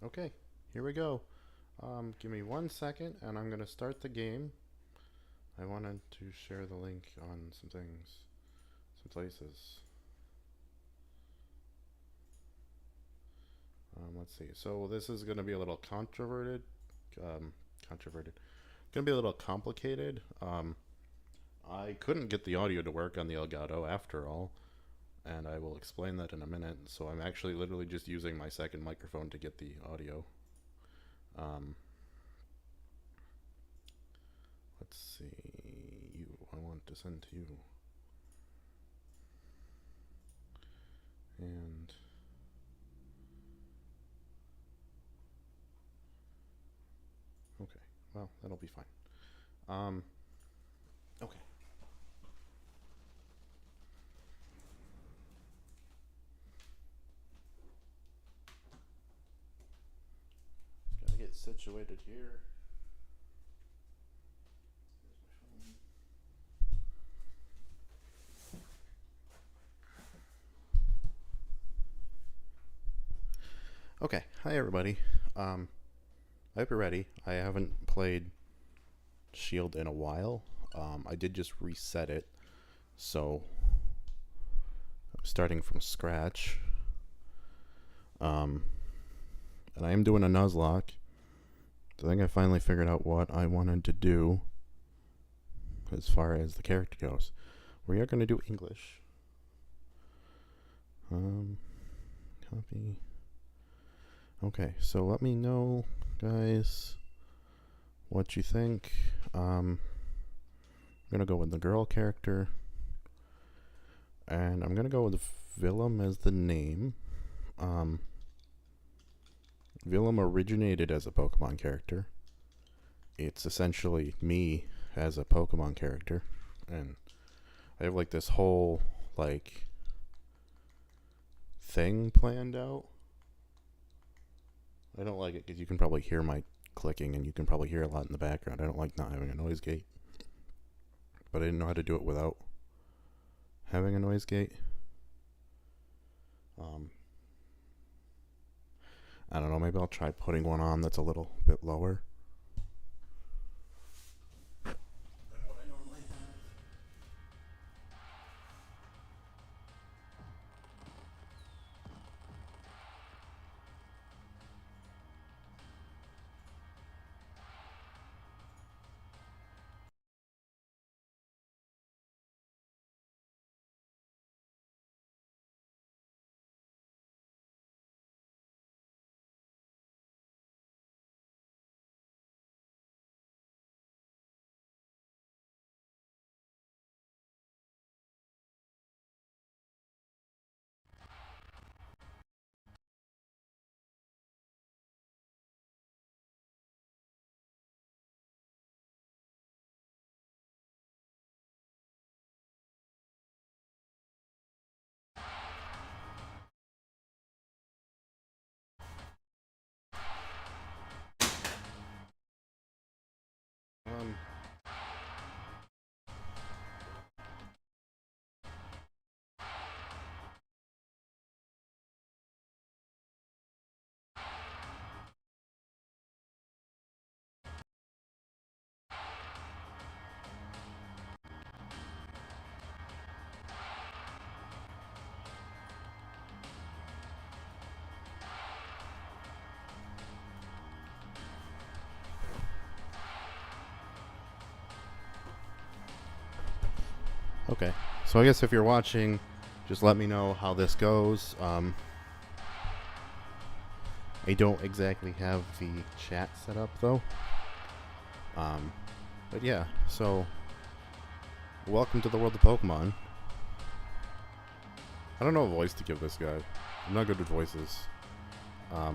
Okay, here we go. Give me 1 second and I'm going to start the game. I wanted to share the link on some things, some places. Let's see. So this is going to be a little controverted. Controverted. Going to be a little complicated. I couldn't get the audio to work on the Elgato after all, and I will explain that in a minute. So I'm actually literally just using my second microphone to get the audio. Let's see. I want to send to you. And okay, well, that'll be fine. Okay. Just gotta get situated here. Okay, hi everybody. I hope you're ready. I haven't played Shield in a while. I did just reset it, so I'm starting from scratch. And I am doing a Nuzlocke. I think I finally figured out what I wanted to do as far as the character goes. We are going to do English. Copy. Okay, so let me know, guys, what you think. I'm going to go with the girl character. And I'm going to go with Willem as the name. Willem originated as a Pokemon character. It's essentially me as a Pokemon character. And I have like this whole like thing planned out. I don't like it because you can probably hear my clicking and you can probably hear a lot in the background. I don't like not having a noise gate. But I didn't know how to do it without having a noise gate. I don't know, maybe I'll try putting one on that's a little bit lower. Um, Okay, so I guess if you're watching, just let me know how this goes. I don't exactly have the chat set up though. But yeah, so welcome to the world of Pokemon. I don't know a voice to give this guy. I'm not good with voices. I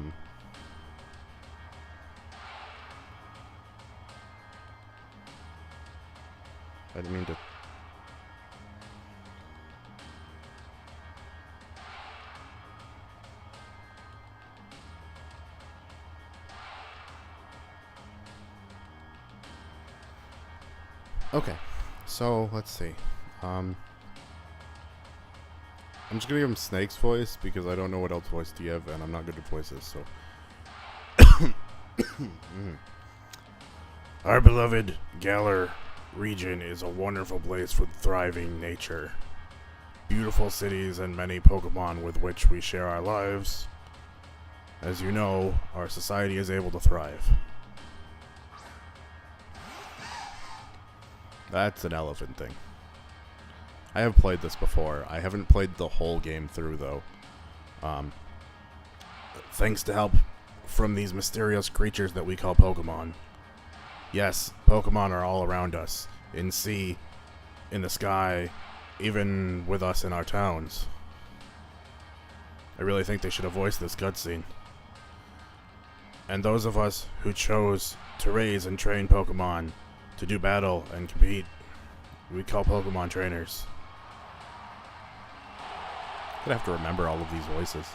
didn't mean to. Okay, so let's see. I'm just gonna give him Snake's voice because I don't know what else voice to give, and I'm not good at voices. So Our beloved Galar region is a wonderful place with thriving nature, beautiful cities, and many Pokemon with which we share our lives. As you know, our society is able to thrive. That's an elephant thing. I have played this before. I haven't played the whole game through, though. Thanks to help from these mysterious creatures that we call Pokemon. Yes, Pokemon are all around us. In sea, in the sky, even with us in our towns. I really think they should have voiced this cutscene. And those of us who chose to raise and train Pokemon, to do battle and compete, we call Pokemon trainers. I'm gonna have to remember all of these voices.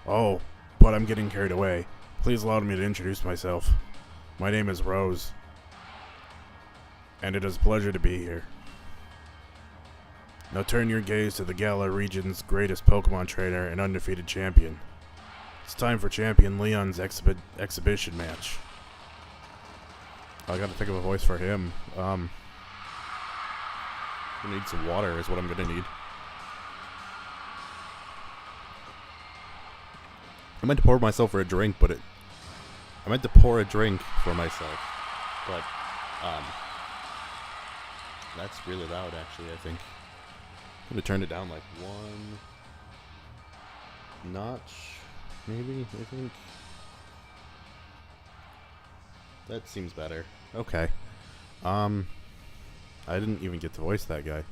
Oh, but I'm getting carried away. Please allow me to introduce myself. My name is Rose, and it is a pleasure to be here. Now turn your gaze to the Galar region's greatest Pokemon trainer and undefeated champion. It's time for Champion Leon's exhibition match. I gotta think of a voice for him. I need some water is what I'm gonna need. I meant to pour myself for a drink, but I meant to pour a drink for myself, but that's really loud actually, I think. I'm gonna turn it down like one notch, maybe, I think. That seems better. Okay. I didn't even get to voice that guy.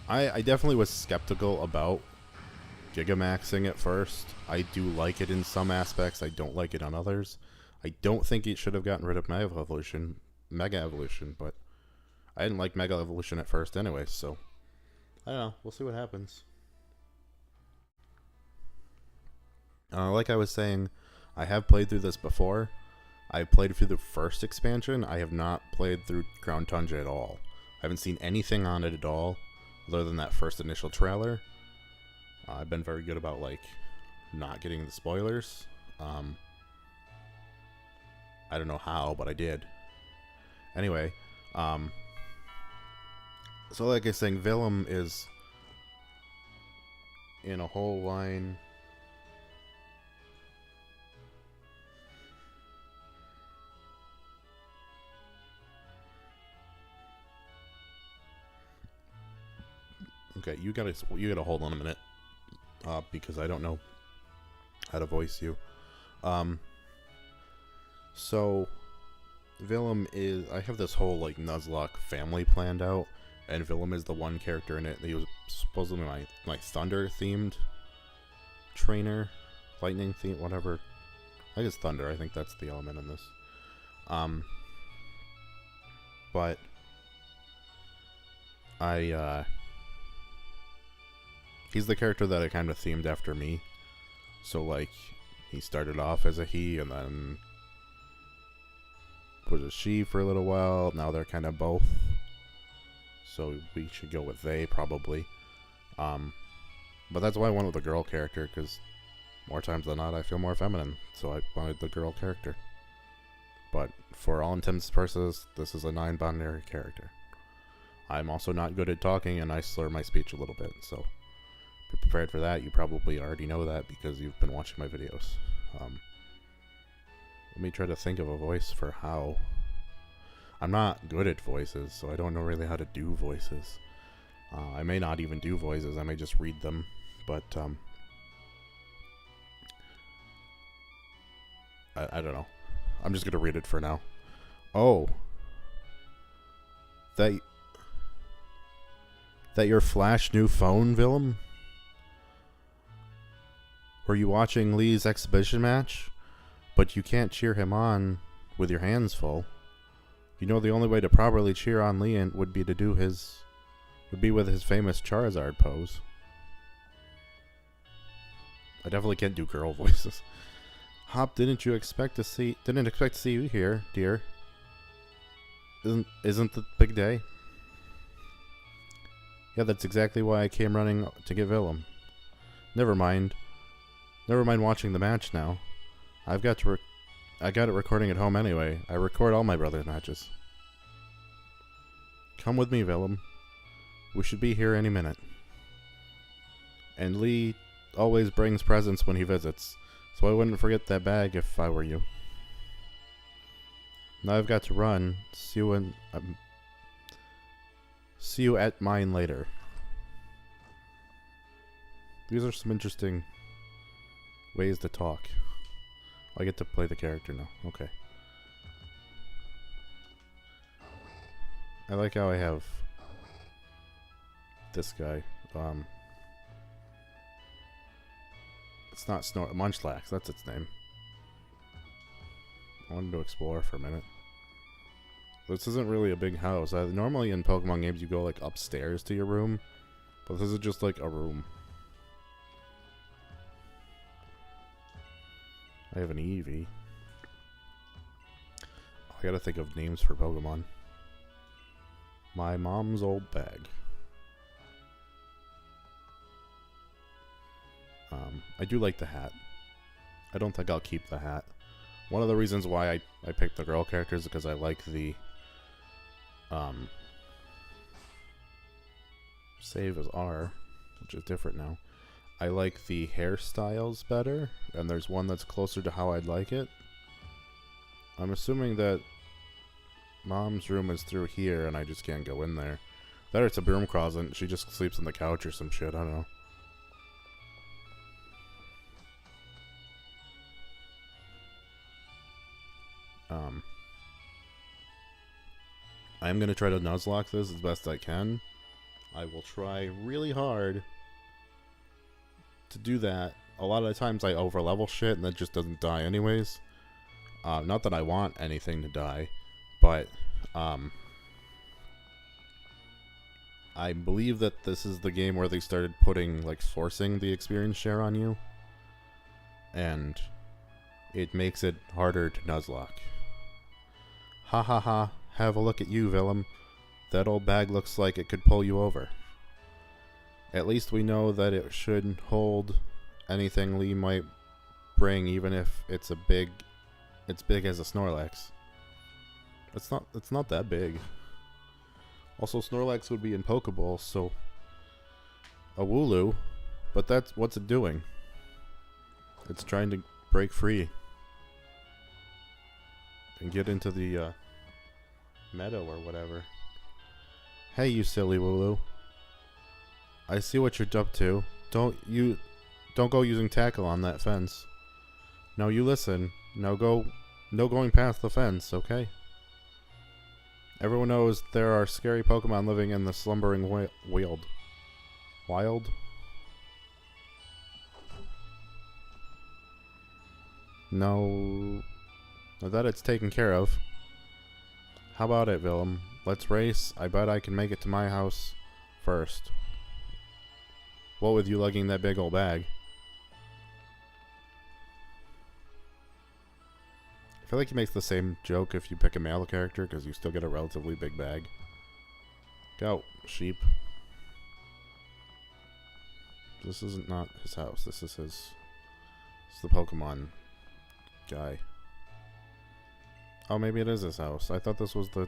I definitely was skeptical about Gigamaxing at first. I do like it in some aspects. I don't like it on others. I don't think it should have gotten rid of Mega Evolution, but I didn't like Mega Evolution at first anyway, so I don't know. We'll see what happens. Like I was saying, I have played through this before. I played through the first expansion. I have not played through Crown Tundra at all. I haven't seen anything on it at all, other than that first initial trailer. I've been very good about, like, not getting the spoilers. I don't know how, but I did. Anyway, so like I was saying, Willem is in a whole line. Okay, you gotta hold on a minute. Because I don't know how to voice you. So Willem is, I have this whole like Nuzlocke family planned out, and Willem is the one character in it. He was supposedly my thunder themed trainer, lightning themed, whatever. I think it's thunder. I think that's the element in this. But he's the character that I kind of themed after me. So, like, he started off as a he, and then was a she for a little while. Now they're kind of both. So we should go with they, probably. But that's why I went with the girl character, because more times than not, I feel more feminine. So I wanted the girl character. But for all intents and purposes, this is a non-binary character. I'm also not good at talking, and I slur my speech a little bit, so be prepared for that. You probably already know that because you've been watching my videos. Let me try to think of a voice for how. I'm not good at voices, so I don't know really how to do voices. I may not even do voices, I may just read them, but I don't know. I'm just gonna read it for now. Oh. That your flash new phone, Willem? Were you watching Lee's exhibition match? But you can't cheer him on with your hands full. You know the only way to properly cheer on Lee would be with his famous Charizard pose. I definitely can't do girl voices. Hop, didn't expect to see you here, dear. Isn't the big day? Yeah, that's exactly why I came running to get Willem. Never mind. Never mind watching the match now. I got it recording at home anyway. I record all my brother's matches. Come with me, Willem. We should be here any minute. And Lee always brings presents when he visits, so I wouldn't forget that bag if I were you. Now I've got to run. See you at mine later. These are some interesting ways to talk. I get to play the character now. Okay. I like how I have this guy. It's not Munchlax, that's its name. I wanted to explore for a minute. This isn't really a big house. Normally in Pokemon games you go like upstairs to your room, but this is just like a room. I have an Eevee. I gotta think of names for Pokemon. My mom's old bag. I do like the hat. I don't think I'll keep the hat. One of the reasons why I picked the girl characters is because I like the save as R, which is different now. I like the hairstyles better, and there's one that's closer to how I'd like it. I'm assuming that Mom's room is through here, and I just can't go in there. There it's a broom closet. She just sleeps on the couch or some shit. I don't know. I'm going to try to Nuzlocke this as best I can. I will try really hard to do that. A lot of the times I overlevel shit and that just doesn't die anyways. Not that I want anything to die, but I believe that this is the game where they started putting, like, forcing the experience share on you. And it makes it harder to Nuzlocke. Ha ha ha. Have a look at you, Willem. That old bag looks like it could pull you over. At least we know that it should hold anything Lee might bring, even if it's big as a Snorlax. It's not that big. Also, Snorlax would be in Pokeballs, so a Wooloo, but what's it doing? It's trying to break free and get into the meadow or whatever. Hey, you silly Wooloo. I see what you're up to. Don't go using tackle on that fence. No, you listen. No going past the fence, okay? Everyone knows there are scary Pokemon living in the slumbering wild. Wild? No. That it's taken care of. How about it, Willem? Let's race. I bet I can make it to my house first. What with you lugging that big old bag? I feel like he makes the same joke if you pick a male character, because you still get a relatively big bag. Go, sheep. This isn't not his house. This is his... It's the Pokemon guy. Oh, maybe it is his house. I thought this was the...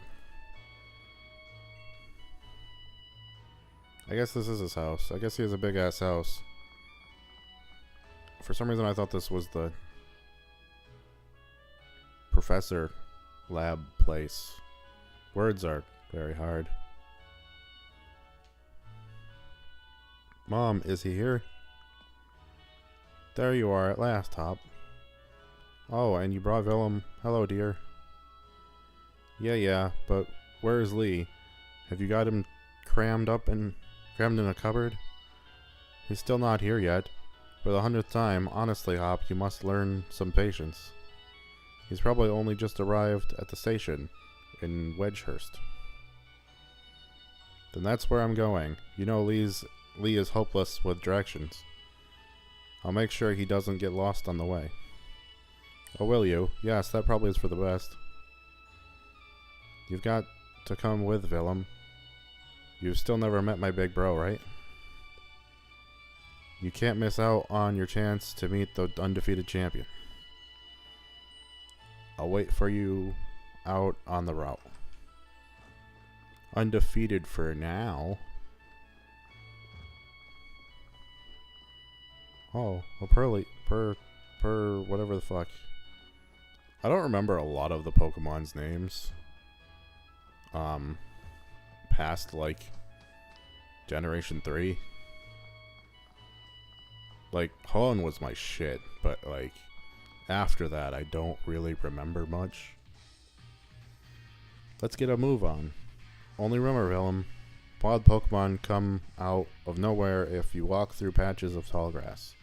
I guess this is his house. I guess he has a big-ass house. For some reason, I thought this was the... professor lab place. Words are very hard. Mom, is he here? There you are at last, Hop. Oh, and you brought Willem. Hello, dear. Yeah, but where is Lee? Have you got him crammed in a cupboard? He's still not here yet. For the 100th time, honestly, Hop, you must learn some patience. He's probably only just arrived at the station in Wedgehurst. Then that's where I'm going. You know Lee is hopeless with directions. I'll make sure he doesn't get lost on the way. Oh, will you? Yes, that probably is for the best. You've got to come with, Willem. You've still never met my big bro, right? You can't miss out on your chance to meet the undefeated champion. I'll wait for you out on the route. Undefeated for now. Oh, a per whatever the fuck. I don't remember a lot of the Pokemon's names. Past like Generation 3. Like, Hoenn was my shit, but like after that I don't really remember much. Let's get a move on. Only remember, Willem, wild Pokemon come out of nowhere if you walk through patches of tall grass.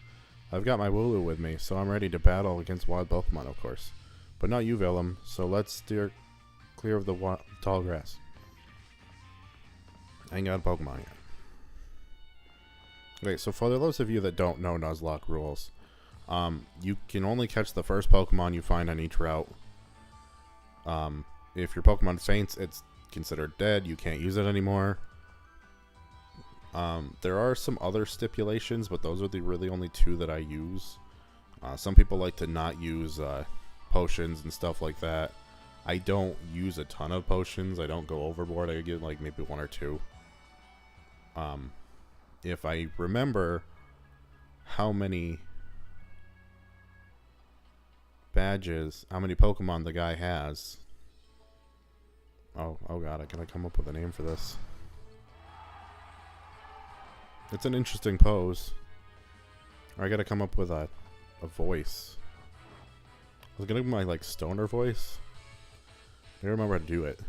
I've got my Wooloo with me, so I'm ready to battle against wild Pokemon, of course. But not you, Willem, so let's steer clear of the tall grass. I ain't got a Pokemon yet. Okay, so for those of you that don't know Nuzlocke rules, you can only catch the first Pokemon you find on each route. If your Pokemon faints, it's considered dead. You can't use it anymore. There are some other stipulations, but those are the really only two that I use. Some people like to not use potions and stuff like that. I don't use a ton of potions. I don't go overboard. I get like maybe one or two. If I remember how many badges, how many Pokemon the guy has. Oh god, I gotta come up with a name for this. It's an interesting pose. Or I gotta come up with a voice. I was gonna do my like stoner voice. I don't remember how to do it.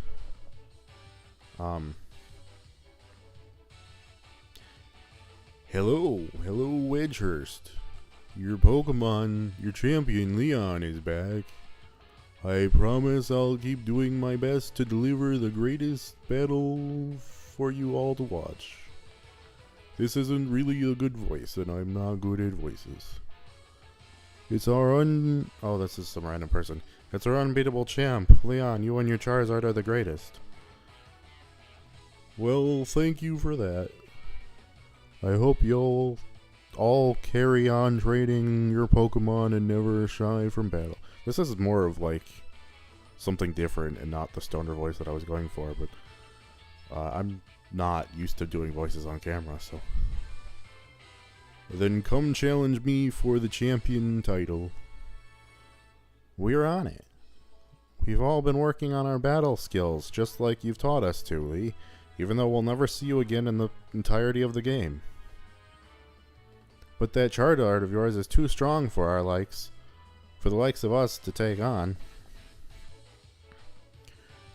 Hello Wedgehurst. Your Pokemon, your champion Leon is back. I promise I'll keep doing my best to deliver the greatest battle for you all to watch. This isn't really a good voice, and I'm not good at voices. It's our oh, this is some random person. It's our unbeatable champ. Leon, you and your Charizard are the greatest. Well, thank you for that. I hope you'll all carry on training your Pokemon and never shy from battle. This is more of like something different and not the stoner voice that I was going for, but I'm not used to doing voices on camera, so. Then come challenge me for the champion title. We're on it. We've all been working on our battle skills, just like you've taught us to, Lee, even though we'll never see you again in the entirety of the game. But that Charizard of yours is too strong for our likes, for the likes of us to take on.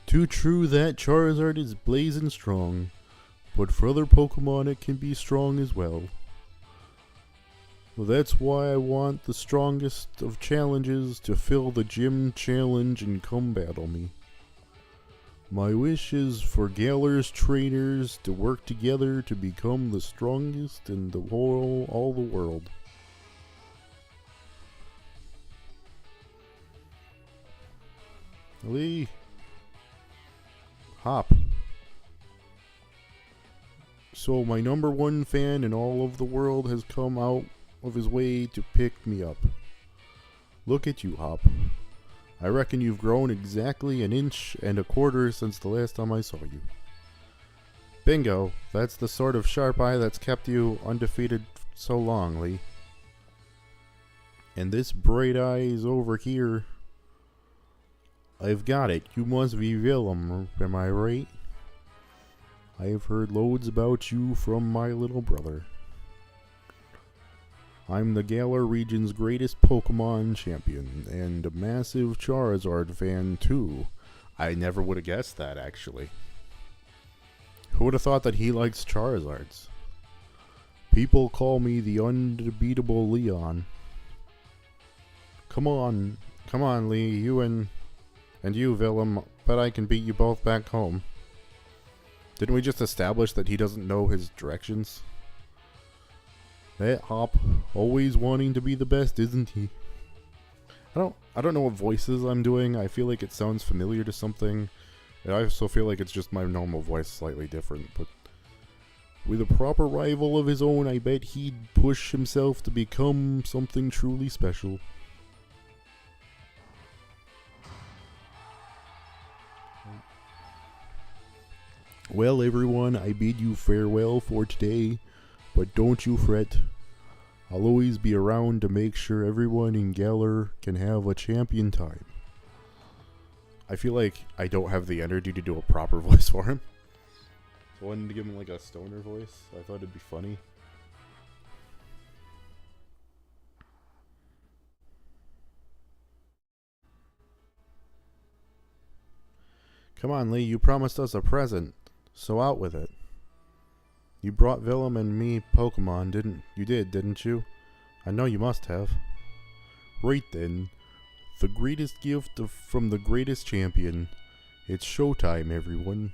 Too true, that Charizard is blazing strong, but for other Pokemon it can be strong as well. Well, that's why I want the strongest of challenges to fill the gym challenge and come battle me. My wish is for Galar's trainers to work together to become the strongest in the all the world. Lee. Hop. So my #1 fan in all of the world has come out of his way to pick me up. Look at you, Hop. I reckon you've grown exactly 1.25 inches since the last time I saw you. Bingo, that's the sort of sharp eye that's kept you undefeated so long, Lee. And this bright eyes over here. I've got it. You must be Willem, am I right? I've heard loads about you from my little brother. I'm the Galar region's greatest Pokemon champion, and a massive Charizard fan too. I never would have guessed that, actually. Who would have thought that he likes Charizards? People call me the unbeatable Leon. Come on, Lee, you and you, Willem, bet I can beat you both back home. Didn't we just establish that he doesn't know his directions? That Hop, always wanting to be the best, isn't he? I don't know what voices I'm doing. I feel like it sounds familiar to something. And I also feel like it's just my normal voice, slightly different. But With a proper rival of his own, I bet he'd push himself to become something truly special. Well, everyone, I bid you farewell for today, but don't you fret. I'll always be around to make sure everyone in Galar can have a champion time. I feel like I don't have the energy to do a proper voice for him. So I wanted to give him like a stoner voice. I thought it'd be funny. Come on, Lee, you promised us a present, so out with it. You brought Willem and me Pokemon, didn't you? I know you must have. Right then, the greatest gift from the greatest champion. It's showtime, everyone.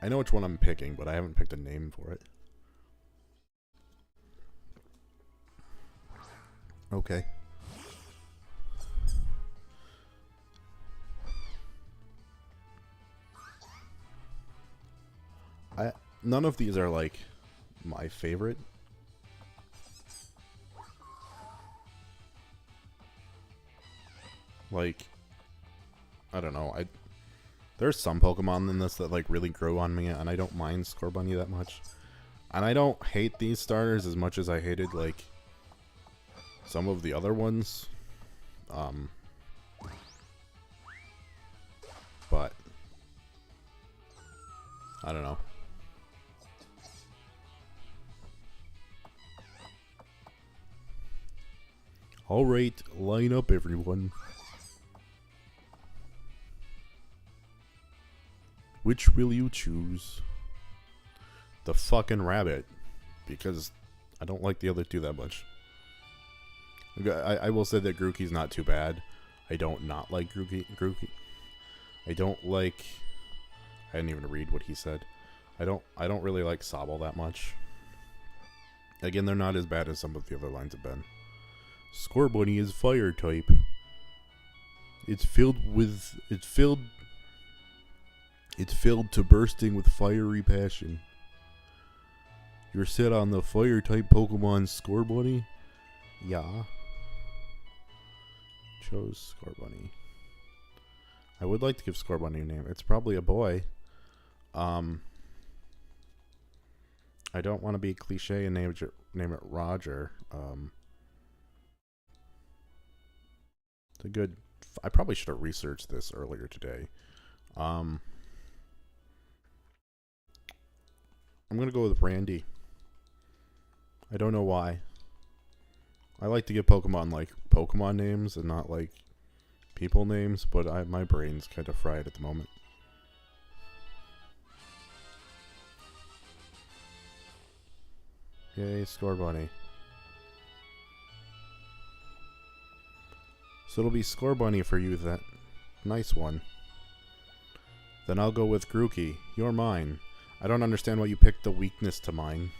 I know which one I'm picking, but I haven't picked a name for it. Okay. None of these are like my favorite. Like, I don't know. There's some Pokemon in this that like really grow on me, and I don't mind Scorbunny that much. And I don't hate these starters as much as I hated like some of the other ones. But I don't know. Alright, line up everyone. Which will you choose? The fucking rabbit. Because I don't like the other two that much. I will say that Grookey's not too bad. I don't not like Grookey. I don't like... I didn't even read what he said. I don't really like Sobble that much. Again, they're not as bad as some of the other lines have been. Scorbunny is fire type. It's filled to bursting with fiery passion. You're set on the fire type Pokemon Scorbunny? Yeah. Chose Scorbunny. I would like to give Scorbunny a name. It's probably a boy. I don't want to be cliche and name it Roger. It's a good... I probably should have researched this earlier today. I'm going to go with Randy. I don't know why. I like to give Pokemon like Pokemon names and not like people names, but my brain's kind of fried at the moment. Yay, Scorbunny. So it'll be Scorbunny for you, that nice one. Then I'll go with Grookey. You're mine. I don't understand why you picked the weakness to mine.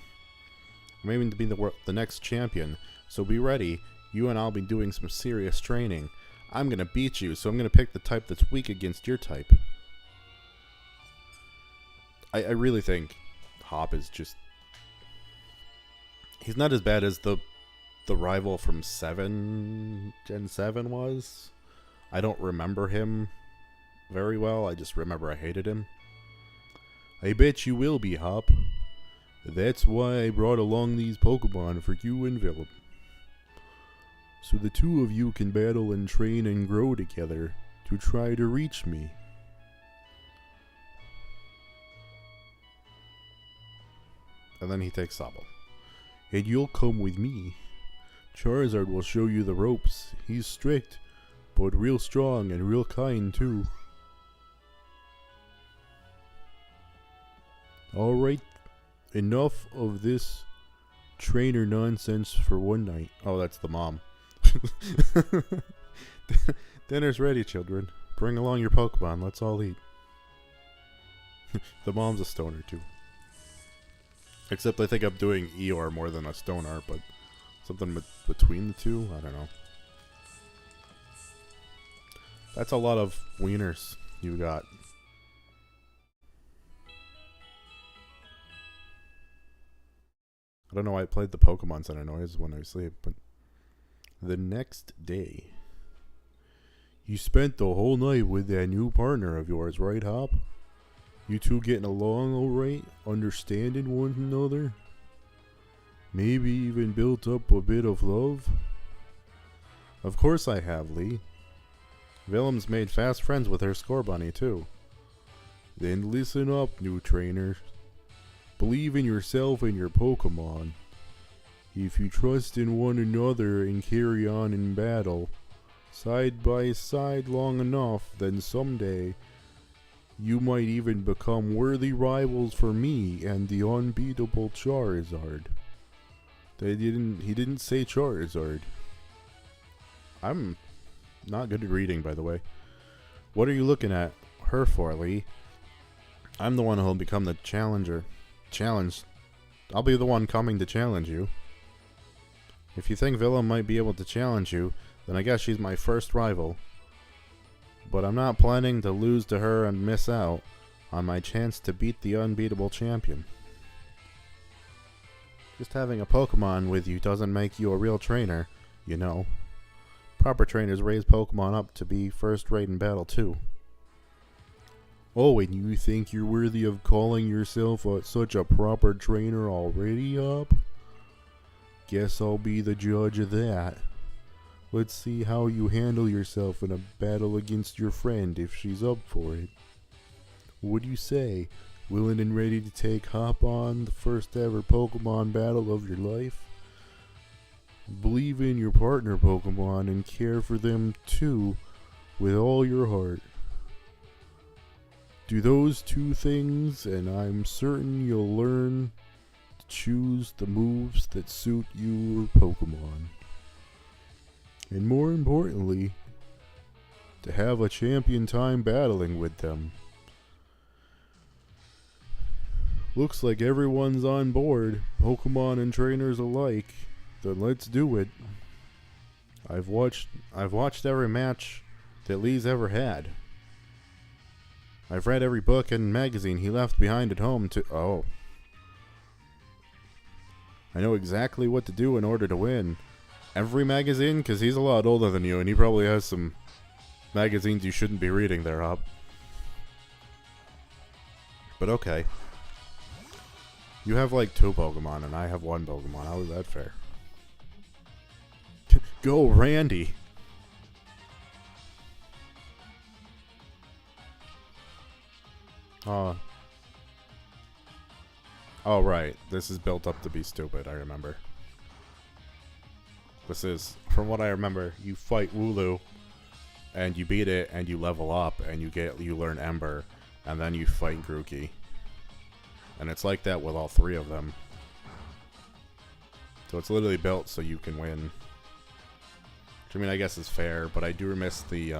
I'm aiming to be the next champion, so be ready. You and I'll be doing some serious training. I'm gonna beat you, so I'm gonna pick the type that's weak against your type. I really think Hop is just... He's not as bad as the rival from Gen 7 was. I don't remember him very well. I just remember I hated him. I bet you will be, Hop. That's why I brought along these Pokemon for you and Willem. So the two of you can battle and train and grow together to try to reach me. And then he takes Sobble. And you'll come with me. Charizard will show you the ropes. He's strict, but real strong and real kind too. Alright, enough of this trainer nonsense for one night. Oh, that's the mom. Dinner's ready, children. Bring along your Pokemon, let's all eat. The mom's a stoner too. Except I think I'm doing Eeyore more than a stoner, but something between the two? I don't know. That's a lot of wieners. you got? I don't know why I played the Pokemon Center noise when I sleep, but the next day. You spent the whole night with that new partner of yours, right, Hop? You two getting along alright? Understanding one another? Maybe even built up a bit of love? Of course I have, Lee. Willem's made fast friends with her Scorbunny, too. Then listen up, new trainer. Believe in yourself and your Pokemon. If you trust in one another and carry on in battle, side by side long enough, then someday you might even become worthy rivals for me and the unbeatable Charizard. He didn't say Charizard. I'm not good at reading, by the way. What are you looking at her for, Lee? I'm the one who'll become the challenger. I'll be the one coming to challenge you. If you think Willem might be able to challenge you, then I guess she's my first rival. But I'm not planning to lose to her and miss out on my chance to beat the unbeatable champion. Just having a Pokemon with you doesn't make you a real trainer, you know. Proper trainers raise Pokemon up to be first rate in battle too. Oh, and you think you're worthy of calling yourself such a proper trainer already, Hop? Guess I'll be the judge of that. Let's see how you handle yourself in a battle against your friend if she's up for it. What do you say? Willing and ready to take Hop on the first ever Pokemon battle of your life? Believe in your partner Pokemon and care for them too with all your heart. Do those two things and I'm certain you'll learn to choose the moves that suit your Pokemon. And more importantly, to have a champion time battling with them. Looks like everyone's on board, Pokemon and trainers alike. Then let's do it. I've watched every match that Lee's ever had. I've read every book and magazine he left behind at home to... Oh. I know exactly what to do in order to win. Every magazine? Because he's a lot older than you, and he probably has some magazines you shouldn't be reading there, Hop. But okay. You have like 2 Pokemon, and I have 1 Pokemon. How is that fair? Go, Randy! Oh, right. This is built up to be stupid, I remember. This is, from what I remember, you fight Wooloo, and you beat it, and you level up, and you learn Ember, and then you fight Grookey. And it's like that with all 3 of them. So it's literally built so you can win. Which, I mean, I guess is fair, but I do miss the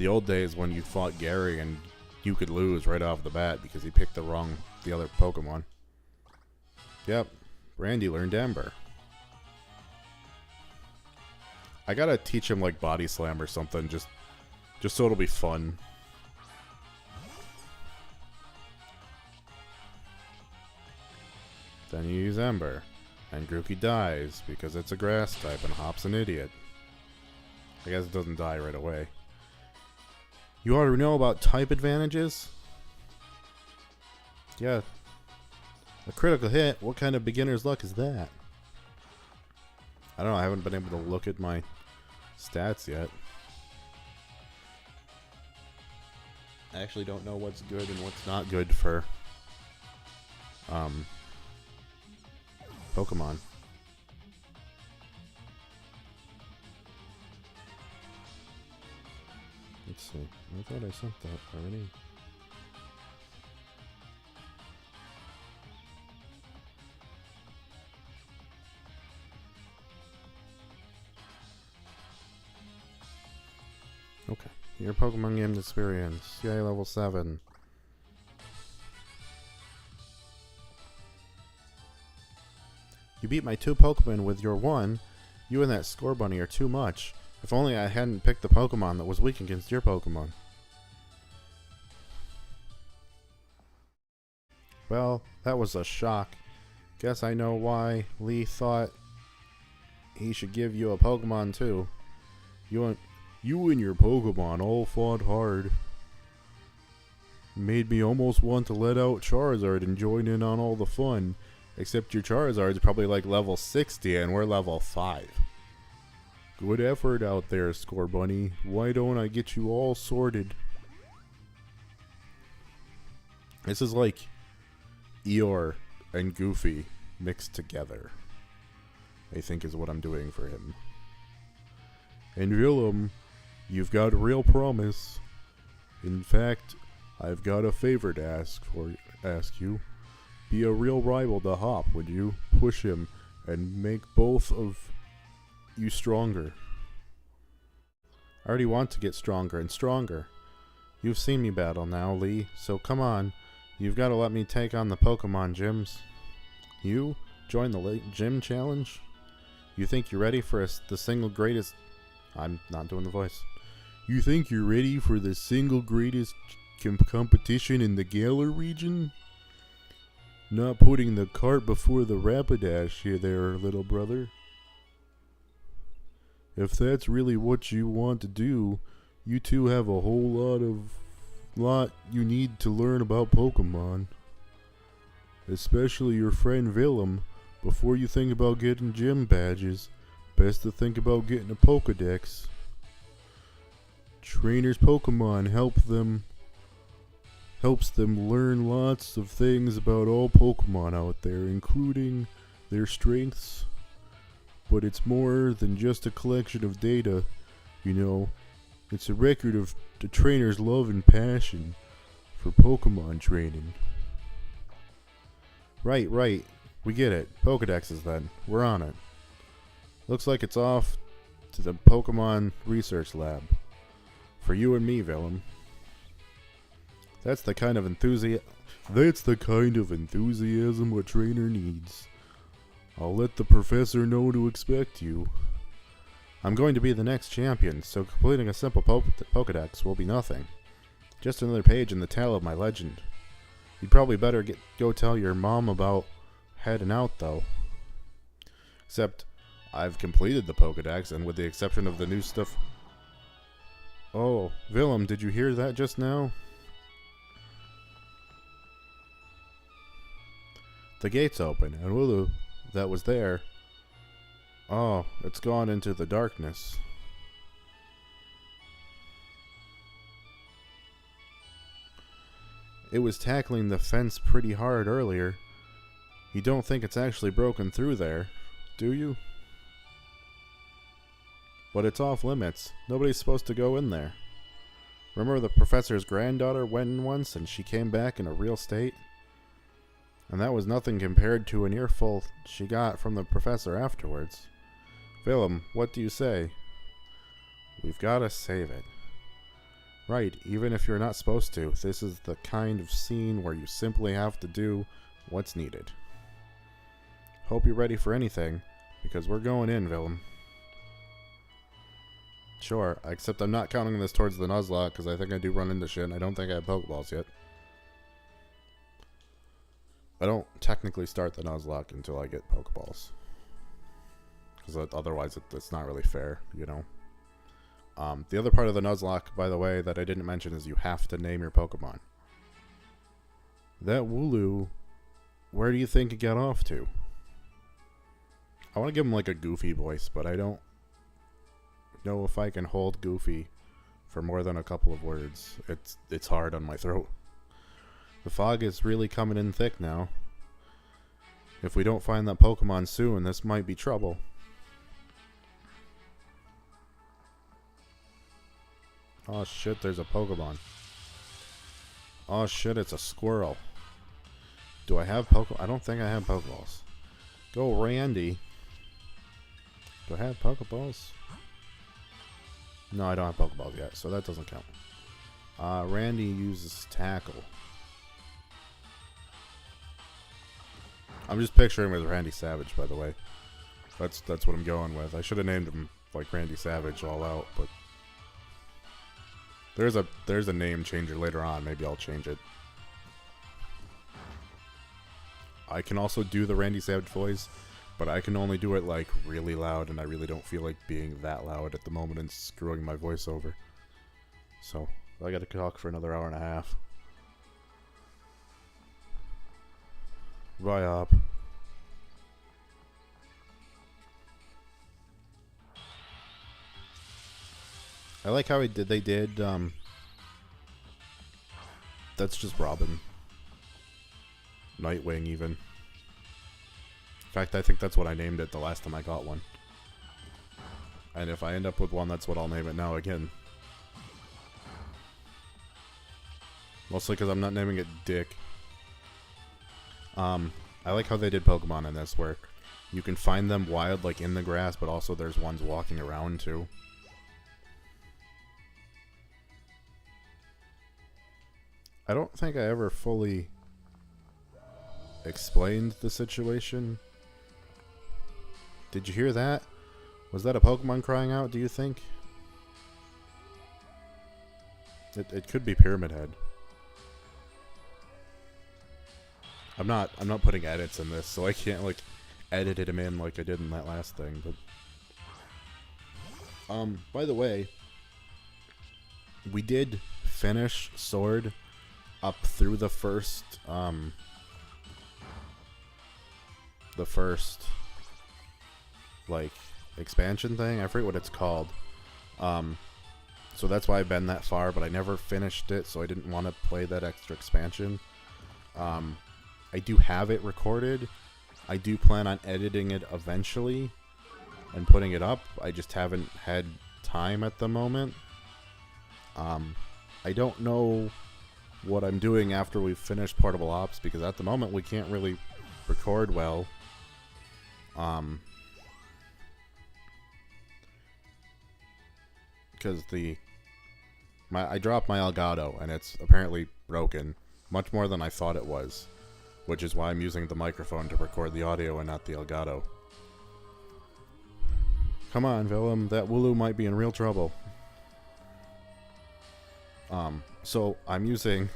old days when you fought Gary and you could lose right off the bat because he picked the other Pokemon. Yep, Randy learned Ember. I gotta teach him like Body Slam or something, just so it'll be fun. Then you use Ember, and Grookey dies because it's a grass type and Hop's an idiot. I guess it doesn't die right away. You already know about type advantages? Yeah. A critical hit? What kind of beginner's luck is that? I don't know, I haven't been able to look at my stats yet. I actually don't know what's good and what's not good for Pokemon. Let's see. I thought I sent that already. Okay. Your Pokemon game experience. Yay, level 7. You beat my 2 Pokemon with your 1. You and that Scorbunny are too much. If only I hadn't picked the Pokemon that was weak against your Pokemon. Well, that was a shock. Guess I know why Lee thought he should give you a Pokemon too. You and your Pokemon all fought hard. Made me almost want to let out Charizard and join in on all the fun. Except your Charizard's probably like level 60 and we're level 5. Good effort out there, Scorbunny. Why don't I get you all sorted? This is like Eeyore and Goofy mixed together, I think is what I'm doing for him. And Willem, you've got real promise. In fact, I've got a favor to ask you. Be a real rival to Hop, would you? Push him and make both of you stronger. I already want to get stronger and stronger. You've seen me battle now, Lee, so come on. You've got to let me take on the Pokemon gyms. You? Join the late gym challenge? You think you're ready for the single greatest... I'm not doing the voice. You think you're ready for the single greatest competition in the Galar region? Not putting the cart before the Rapidash here there, little brother. If that's really what you want to do, you two have a whole lot you need to learn about Pokemon. Especially your friend Willem. Before you think about getting gym badges, best to think about getting a Pokedex. Trainers Pokemon helps them learn lots of things about all Pokemon out there, including their strengths. But it's more than just a collection of data, you know. It's a record of the trainer's love and passion for Pokemon training. Right. We get it. Pokedexes then. We're on it. Looks like it's off to the Pokemon Research Lab. For you and me, Willem. That's the kind of enthusiasm a trainer needs. I'll let the professor know to expect you. I'm going to be the next champion, so completing a simple Pokedex will be nothing. Just another page in the tale of my legend. You'd probably better go tell your mom about heading out, though. Except, I've completed the Pokedex, and with the exception of the new stuff... Oh, Willem, did you hear that just now? The gate's open, and Wooloo, that was there... Oh, it's gone into the darkness. It was tackling the fence pretty hard earlier. You don't think it's actually broken through there, do you? But it's off limits. Nobody's supposed to go in there. Remember the professor's granddaughter went in once and she came back in a real state? And that was nothing compared to an earful she got from the professor afterwards. Willem, what do you say? We've got to save it. Right, even if you're not supposed to, this is the kind of scene where you simply have to do what's needed. Hope you're ready for anything, because we're going in, Willem. Sure, except I'm not counting this towards the Nuzlocke, because I think I do run into shit, and I don't think I have Pokeballs yet. I don't technically start the Nuzlocke until I get Pokeballs. Because otherwise it's not really fair, you know. The other part of the Nuzlocke, by the way, that I didn't mention is you have to name your Pokemon. That Wooloo, where do you think it got off to? I want to give him like a Goofy voice, but I don't know if I can hold Goofy for more than a couple of words. It's hard on my throat. The fog is really coming in thick now. If we don't find that Pokemon soon, this might be trouble. Oh shit, there's a Pokemon. Oh shit, it's a squirrel. Do I have I don't think I have Pokeballs. Go Randy. Do I have Pokeballs? No, I don't have Pokeballs yet, so that doesn't count. Randy uses Tackle. I'm just picturing with Randy Savage, by the way. That's what I'm going with. I should have named him like Randy Savage all out, but there's a name changer later on. Maybe I'll change it. I can also do the Randy Savage voice, but I can only do it like really loud, and I really don't feel like being that loud at the moment and screwing my voice over. So I gotta talk for another hour and a half. Bye, Hop. I like how they did, that's just Robin. Nightwing, even. In fact, I think that's what I named it the last time I got one. And if I end up with one, that's what I'll name it now again. Mostly because I'm not naming it Dick. I like how they did Pokemon in this, where you can find them wild, like in the grass, but also there's ones walking around too. I don't think I ever fully explained the situation. Did you hear that? Was that a Pokemon crying out, do you think? It could be Pyramid Head. I'm not putting edits in this, so I can't like edit him in like I did in that last thing, but by the way, we did finish Sword up through the first like expansion thing. I forget what it's called. So that's why I've been that far, but I never finished it, so I didn't want to play that extra expansion. I do have it recorded. I do plan on editing it eventually and putting it up. I just haven't had time at the moment. I don't know what I'm doing after we've finished Portable Ops, because at the moment we can't really record well. Because I dropped my Elgato and it's apparently broken, much more than I thought it was, which is why I'm using the microphone to record the audio and not the Elgato. Come on, Willem, that Wooloo might be in real trouble. So I'm using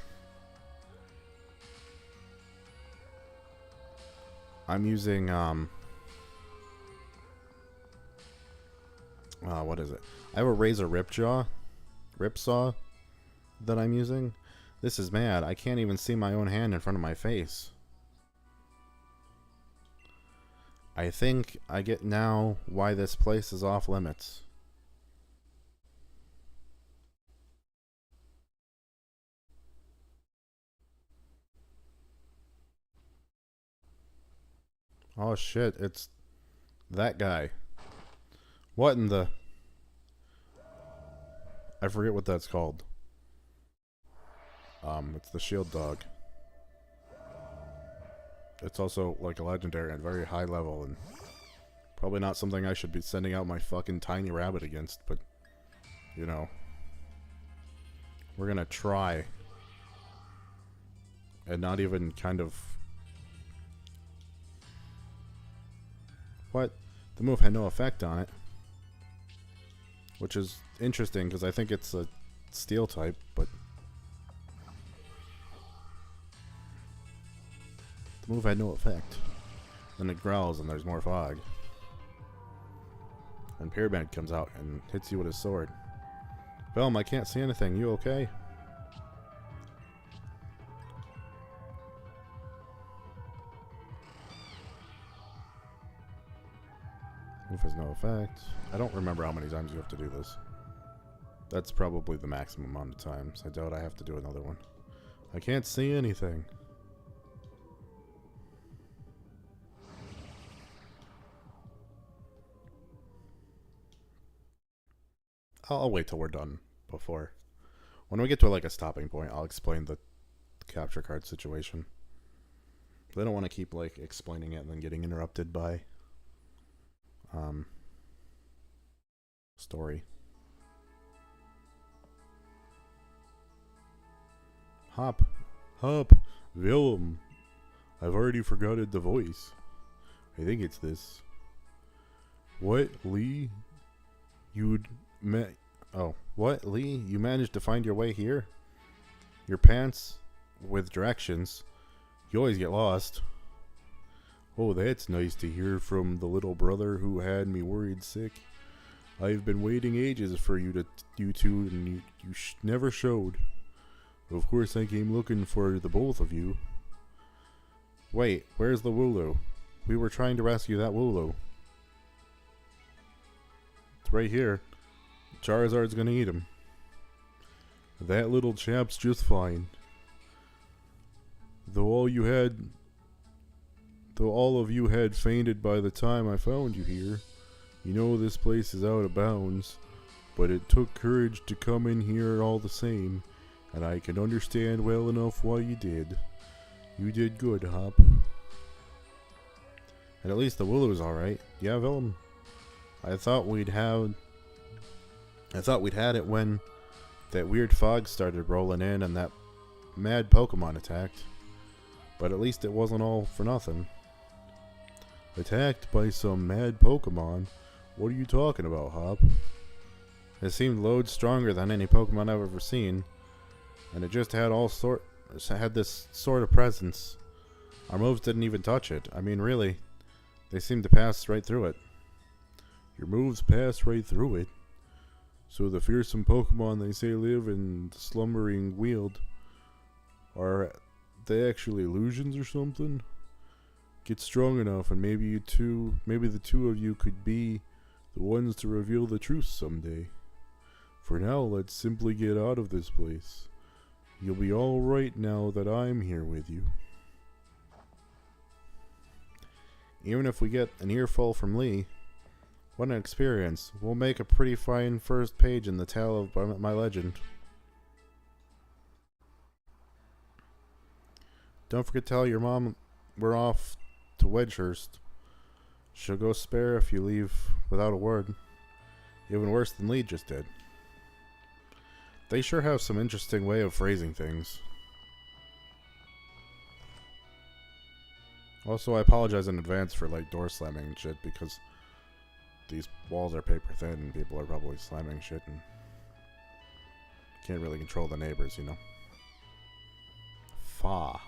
what is it? I have a Razer Ripsaw that I'm using. This is mad. I can't even see my own hand in front of my face. I think I get now why this place is off limits. Oh shit, it's that guy. What in the... I forget what that's called. It's the shield dog. It's also like a legendary at very high level, and probably not something I should be sending out my fucking tiny rabbit against, but you know, we're gonna try and not even kind of... What? The move had no effect on it, which is interesting because I think it's a steel type, but the move had no effect. Then it growls and there's more fog. And Pyramid comes out and hits you with his sword. Velm, I can't see anything. You okay? Move has no effect. I don't remember how many times you have to do this. That's probably the maximum amount of times. I doubt I have to do another one. I can't see anything. I'll wait till we're done before. When we get to like a stopping point, I'll explain the capture card situation. I don't want to keep like explaining it and then getting interrupted by story. Hop, Willem. I've already forgotten the voice. I think it's this. What, Lee? What, Lee? You managed to find your way here? Your pants with directions. You always get lost. Oh, that's nice to hear from the little brother who had me worried sick. I've been waiting ages for you two, and you never showed. Of course, I came looking for the both of you. Wait, where's the Wooloo? We were trying to rescue that Wooloo. It's right here. Charizard's gonna eat him. That little chap's just fine. Though all of you had fainted by the time I found you here. You know this place is out of bounds, but it took courage to come in here all the same, and I can understand well enough why you did. You did good, Hop. And at least the Wooloo's alright. Yeah, Willem. I thought we'd had it when that weird fog started rolling in and that mad Pokemon attacked. But at least it wasn't all for nothing. Attacked by some mad Pokemon? What are you talking about, Hop? It seemed loads stronger than any Pokemon I've ever seen, and it just had this sort of presence. Our moves didn't even touch it. I mean, really, they seemed to pass right through it. Your moves pass right through it? So the fearsome Pokemon they say live in the slumbering weald, are they actually illusions or something? Get strong enough, and maybe the two of you could be the ones to reveal the truth someday. For now, let's simply get out of this place. You'll be all right now that I'm here with you. Even if we get an earful from Lee, what an experience. We'll make a pretty fine first page in the tale of my legend. Don't forget to tell your mom we're off to Wedgehurst. She'll go spare if you leave without a word. Even worse than Lee just did. They sure have some interesting way of phrasing things. Also, I apologize in advance for door slamming and shit, because these walls are paper thin and people are probably slamming shit and can't really control the neighbors, you know. Fa.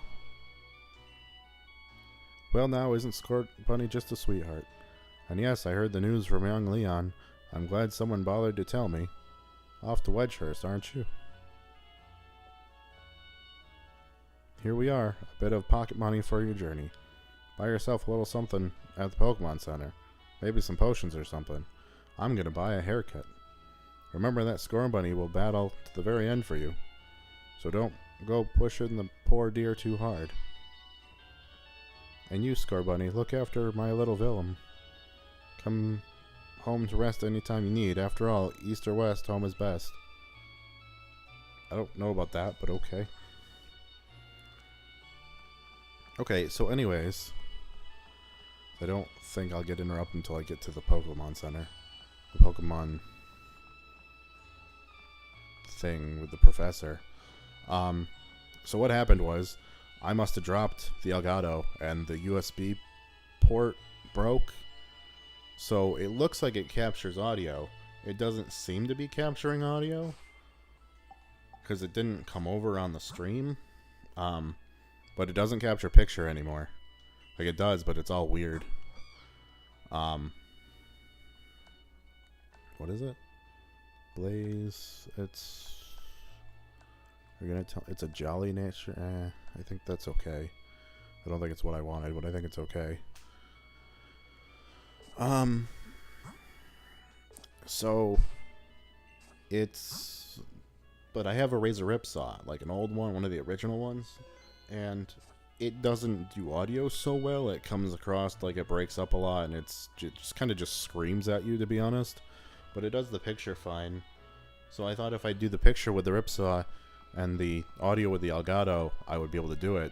Well, now, isn't Scorbunny just a sweetheart? And yes, I heard the news from young Leon. I'm glad someone bothered to tell me. Off to Wedgehurst, aren't you? Here we are, a bit of pocket money for your journey. Buy yourself a little something at the Pokemon Center. Maybe some potions or something. I'm gonna buy a haircut. Remember that Scorbunny will battle to the very end for you. So don't go pushing the poor deer too hard. And you, Scorbunny, look after my little Willem. Come home to rest anytime you need. After all, east or west, home is best. I don't know about that, but okay. Okay, so anyways, I don't think I'll get interrupted until I get to the Pokemon Center. The Pokemon thing with the professor. So what happened was, I must have dropped the Elgato and the USB port broke. So it looks like it captures audio. It doesn't seem to be capturing audio, because it didn't come over on the stream. But it doesn't capture picture anymore. Like, it does, but it's all weird. What is it? Blaze. You're gonna tell it's a jolly nature. I think that's okay. I don't think it's what I wanted, but I think it's okay. So it's, but I have a Razor Ripsaw, like an old one of the original ones, and it doesn't do audio so well. It comes across like it breaks up a lot, and it just kind of just screams at you, to be honest. But it does the picture fine. So I thought if I do the picture with the Ripsaw and the audio with the Elgato, I would be able to do it.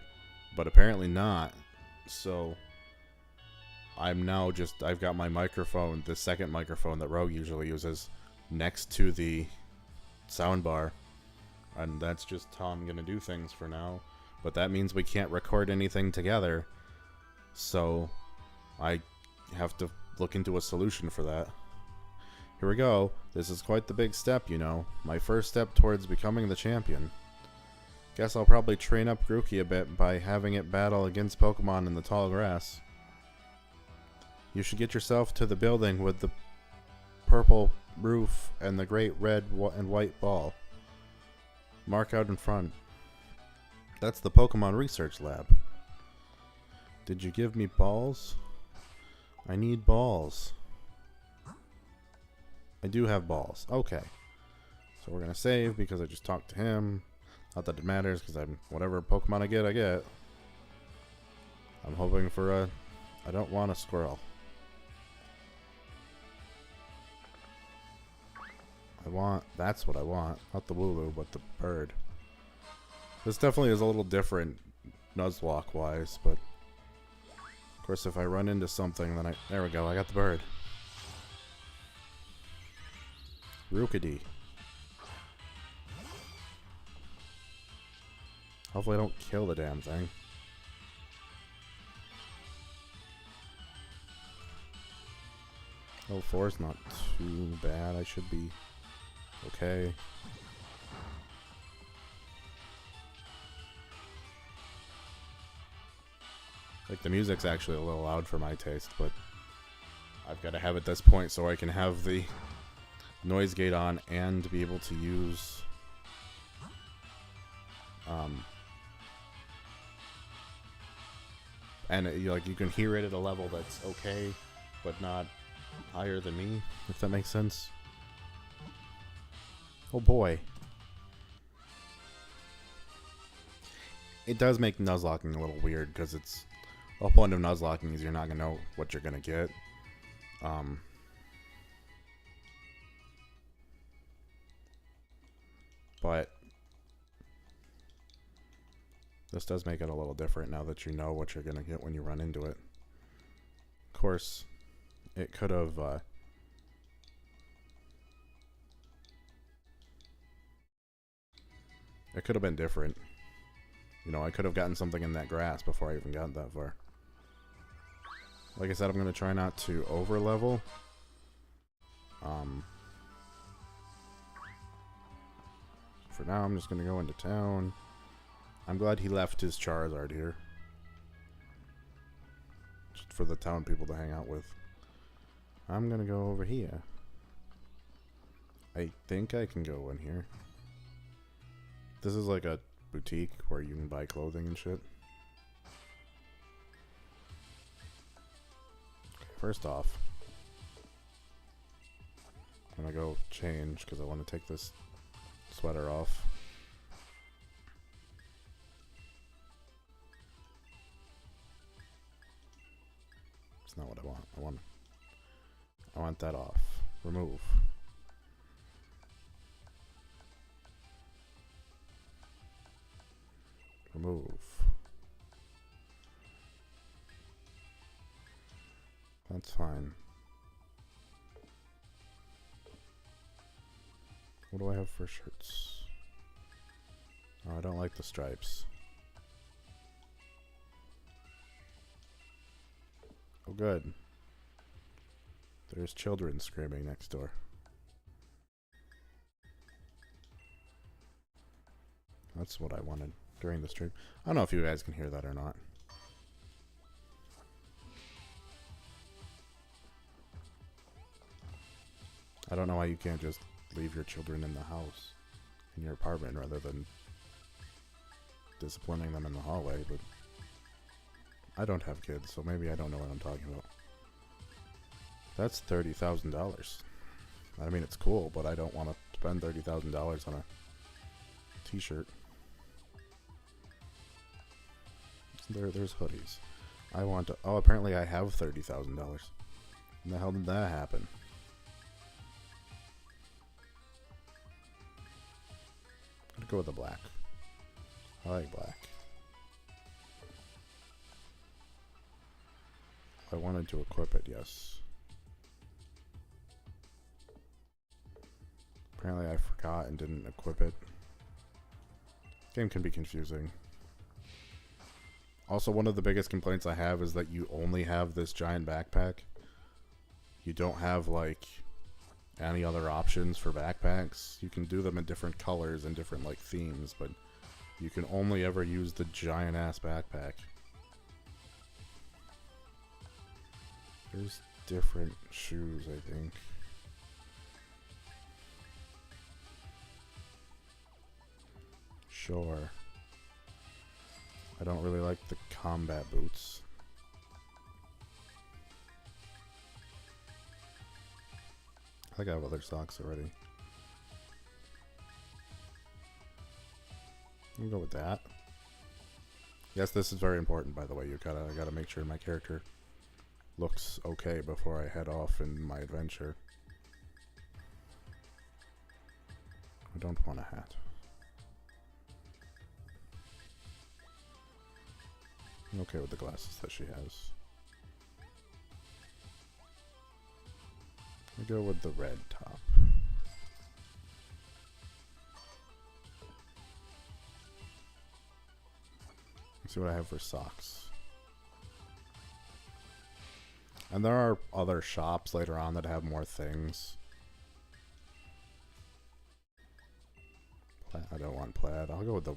But apparently not. So I've got my microphone, the second microphone that Rogue usually uses, next to the soundbar. And that's just how I'm going to do things for now. But that means we can't record anything together. So I have to look into a solution for that. Here we go. This is quite the big step, you know. My first step towards becoming the champion. Guess I'll probably train up Grookey a bit by having it battle against Pokemon in the tall grass. You should get yourself to the building with the purple roof and the great red and white ball. Mark out in front. That's the Pokemon Research Lab. Did you give me balls? I need balls. I do have balls. Okay. So we're going to save because I just talked to him. Not that it matters because I'm whatever Pokemon I get. I'm hoping for a... I don't want a squirrel. That's what I want. Not the Wooloo, but the bird. This definitely is a little different Nuzlocke-wise, but... Of course, if I run into something, then there we go, I got the bird. Rookidee. Hopefully I don't kill the damn thing. Level 4 is not too bad. I should be okay. Like, the music's actually a little loud for my taste, but I've got to have it at this point so I can have the noise gate on and be able to use and like, you can hear it at a level that's okay, but not higher than me, if that makes sense. Oh boy. It does make Nuzlocking a little weird, because it's... The whole point of Nuzlocking is you're not going to know what you're going to get. But this does make it a little different now that you know what you're going to get when you run into it. Of course, it could have... it could have been different. You know, I could have gotten something in that grass before I even got that far. Like I said, I'm going to try not to over-level. For now, I'm just going to go into town. I'm glad he left his Charizard here. Just for the town people to hang out with. I'm going to go over here. I think I can go in here. This is like a boutique where you can buy clothing and shit. First off, I'm gonna go change because I want to take this sweater off. It's not what I want. I want that off. Remove. Remove. That's fine. What do I have for shirts? Oh, I don't like the stripes. Oh, good. There's children screaming next door. That's what I wanted during the stream. I don't know if you guys can hear that or not. I don't know why you can't just leave your children in the house, in your apartment, rather than disciplining them in the hallway, but I don't have kids, so maybe I don't know what I'm talking about. That's $30,000. I mean, it's cool, but I don't want to spend $30,000 on a t-shirt. There's hoodies. I want to... Oh, apparently I have $30,000. When the hell did that happen? I'm gonna go with the black. I like black. I wanted to equip it, yes. Apparently I forgot and didn't equip it. Game can be confusing. Also, one of the biggest complaints I have is that you only have this giant backpack. You don't have, like, any other options for backpacks. You can do them in different colors and different, like, themes, but you can only ever use the giant-ass backpack. There's different shoes, I think. Sure. I don't really like the combat boots. I think I have other socks already. I'll go with that. Yes, this is very important, by the way. I gotta make sure my character looks okay before I head off in my adventure. I don't want a hat. I'm okay with the glasses that she has. I go with the red top. Let's see what I have for socks. And there are other shops later on that have more things. I don't want plaid. I'll go with the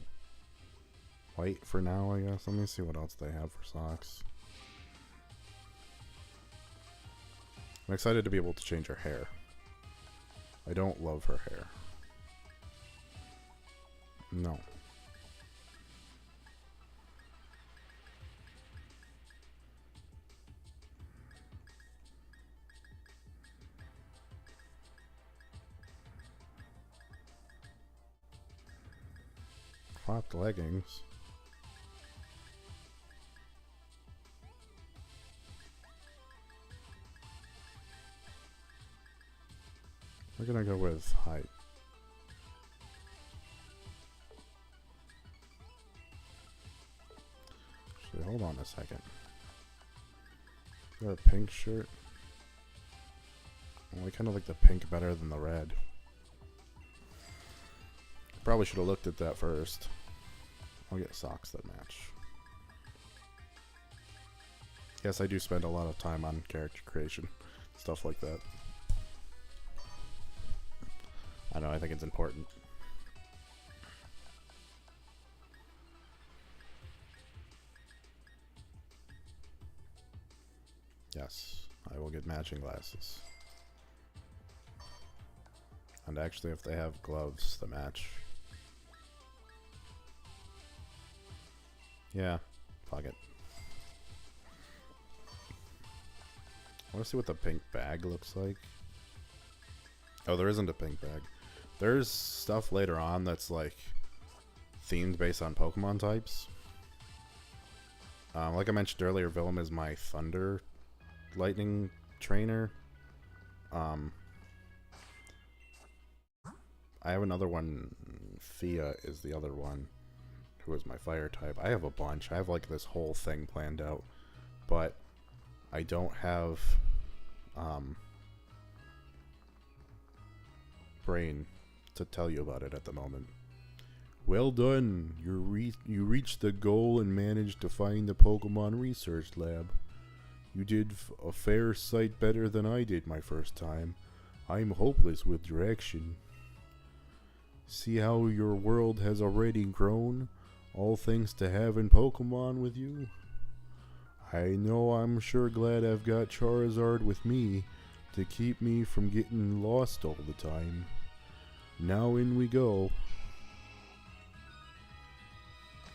white for now, I guess. Let me see what else they have for socks. I'm excited to be able to change her hair. I don't love her hair. No. Cropped leggings. We're gonna go with height. Actually, hold on a second. Got a pink shirt. Well, I kind of like the pink better than the red. Probably should have looked at that first. I'll get socks that match. Yes, I do spend a lot of time on character creation. Stuff like that. I know, I think it's important. Yes, I will get matching glasses. And actually, if they have gloves that match. Yeah, fuck it. I want to see what the pink bag looks like. Oh, there isn't a pink bag. There's stuff later on that's like themed based on Pokemon types. Like I mentioned earlier, Willem is my Thunder Lightning trainer. I have another one. Thea is the other one, who is my Fire type. I have a bunch. I have like this whole thing planned out, but I don't have brain to tell you about it at the moment. Well done. You reached the goal and managed to find the Pokemon Research Lab. You did a fair sight better than I did my first time. I'm hopeless with direction. See how your world has already grown, all thanks to having Pokemon with you? I know I'm sure glad I've got Charizard with me to keep me from getting lost all the time. Now in we go.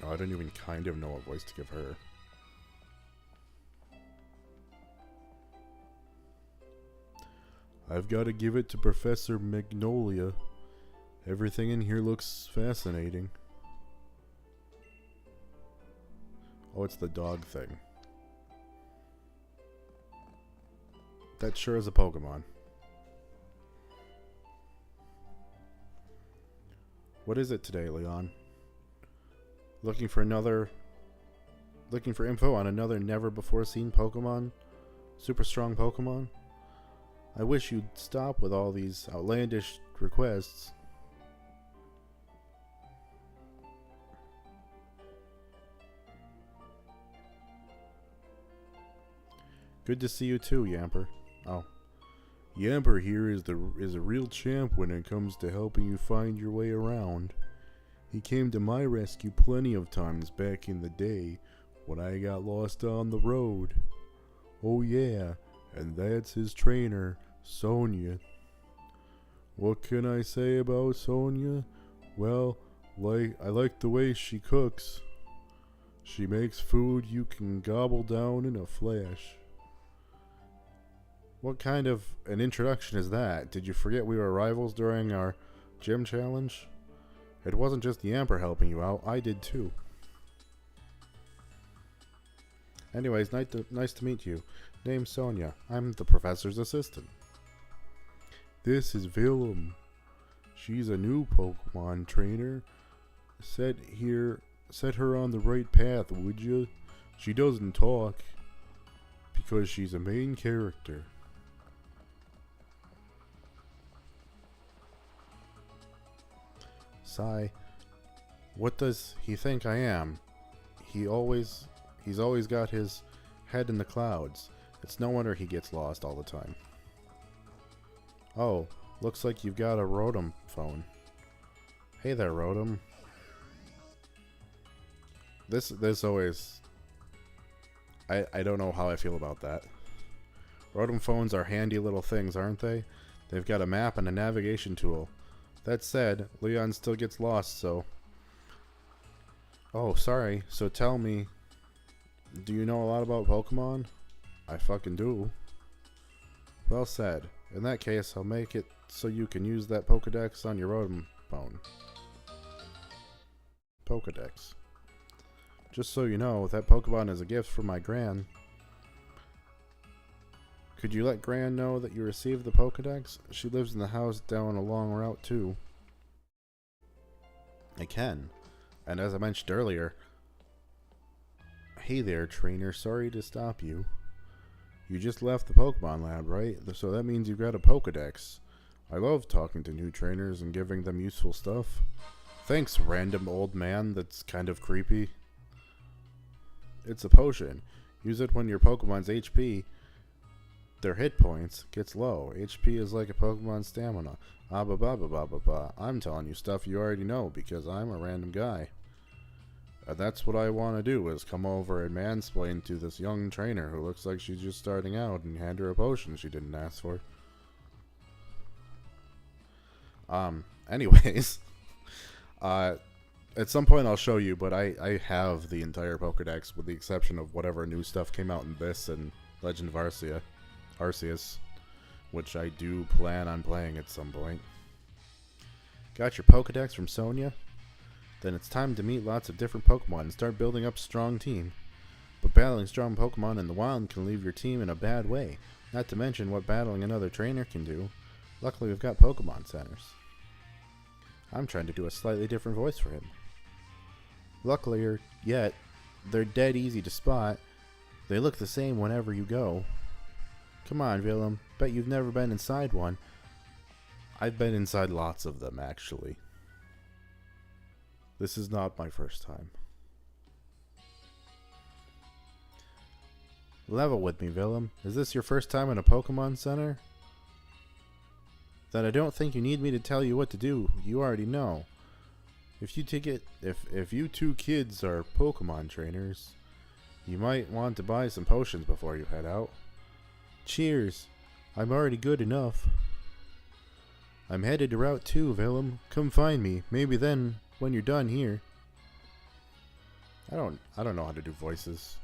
Oh, I don't even kind of know what voice to give her. I've got to give it to Professor Magnolia. Everything in here looks fascinating. Oh, it's the dog thing. That sure is a Pokemon. What is it today, Leon? Looking for info on another never-before-seen Pokemon? Super strong Pokemon? I wish you'd stop with all these outlandish requests. Good to see you too, Yamper. Oh. Yamper here is a real champ when it comes to helping you find your way around. He came to my rescue plenty of times back in the day when I got lost on the road. Oh yeah, And that's his trainer, Sonia. What can I say about Sonia? Well, I like the way she cooks. She makes food you can gobble down in a flash. What kind of an introduction is that? Did you forget we were rivals during our gym challenge? It wasn't just the Emperor helping you out, I did too. Anyways, nice to meet you. Name's Sonia. I'm the professor's assistant. This is Willem. She's a new Pokemon trainer. Set her on the right path, would you? She doesn't talk because she's a main character. Sigh. What does he think I am? He's always got his head in the clouds. It's no wonder he gets lost all the time. Oh, looks like you've got a Rotom phone. Hey there, Rotom. This always... I don't know how I feel about that. Rotom phones are handy little things, aren't they? They've got a map and a navigation tool. That said, Leon still gets lost, so... Oh, sorry. So tell me, do you know a lot about Pokemon? I fucking do. Well said. In that case, I'll make it so you can use that Pokedex on your Rotom phone. Pokedex. Just so you know, that Pokemon is a gift from my Gran. Could you let Gran know that you received the Pokedex? She lives in the house down a long route too. I can. And as I mentioned earlier... Hey there, trainer. Sorry to stop you. You just left the Pokemon lab, right? So that means you've got a Pokedex. I love talking to new trainers and giving them useful stuff. Thanks, random old man that's kind of creepy. It's a potion. Use it when your Pokemon's HP, their hit points, gets low. HP is like a Pokemon's stamina. Ah, ba ba ba ba ba ba. I'm telling you stuff you already know because I'm a random guy. And that's what I want to do, is come over and mansplain to this young trainer who looks like she's just starting out and hand her a potion she didn't ask for. Anyways. At some point I'll show you, but I have the entire Pokedex with the exception of whatever new stuff came out in this and Legend of Arceus, which I do plan on playing at some point. Got your Pokedex from Sonia? Then it's time to meet lots of different Pokemon and start building up a strong team. But battling strong Pokemon in the wild can leave your team in a bad way, not to mention what battling another trainer can do. Luckily we've got Pokemon centers. I'm trying to do a slightly different voice for him. Luckily yet, they're dead easy to spot. They look the same whenever you go. Come on, Willem. Bet you've never been inside one. I've been inside lots of them, actually. This is not my first time. Level with me, Willem. Is this your first time in a Pokemon Center? Then I don't think you need me to tell you what to do. You already know. If you two kids are Pokemon trainers, you might want to buy some potions before you head out. Cheers. I'm already good enough. I'm headed to Route 2, Willem. Come find me. Maybe then, when you're done here. I don't know how to do voices.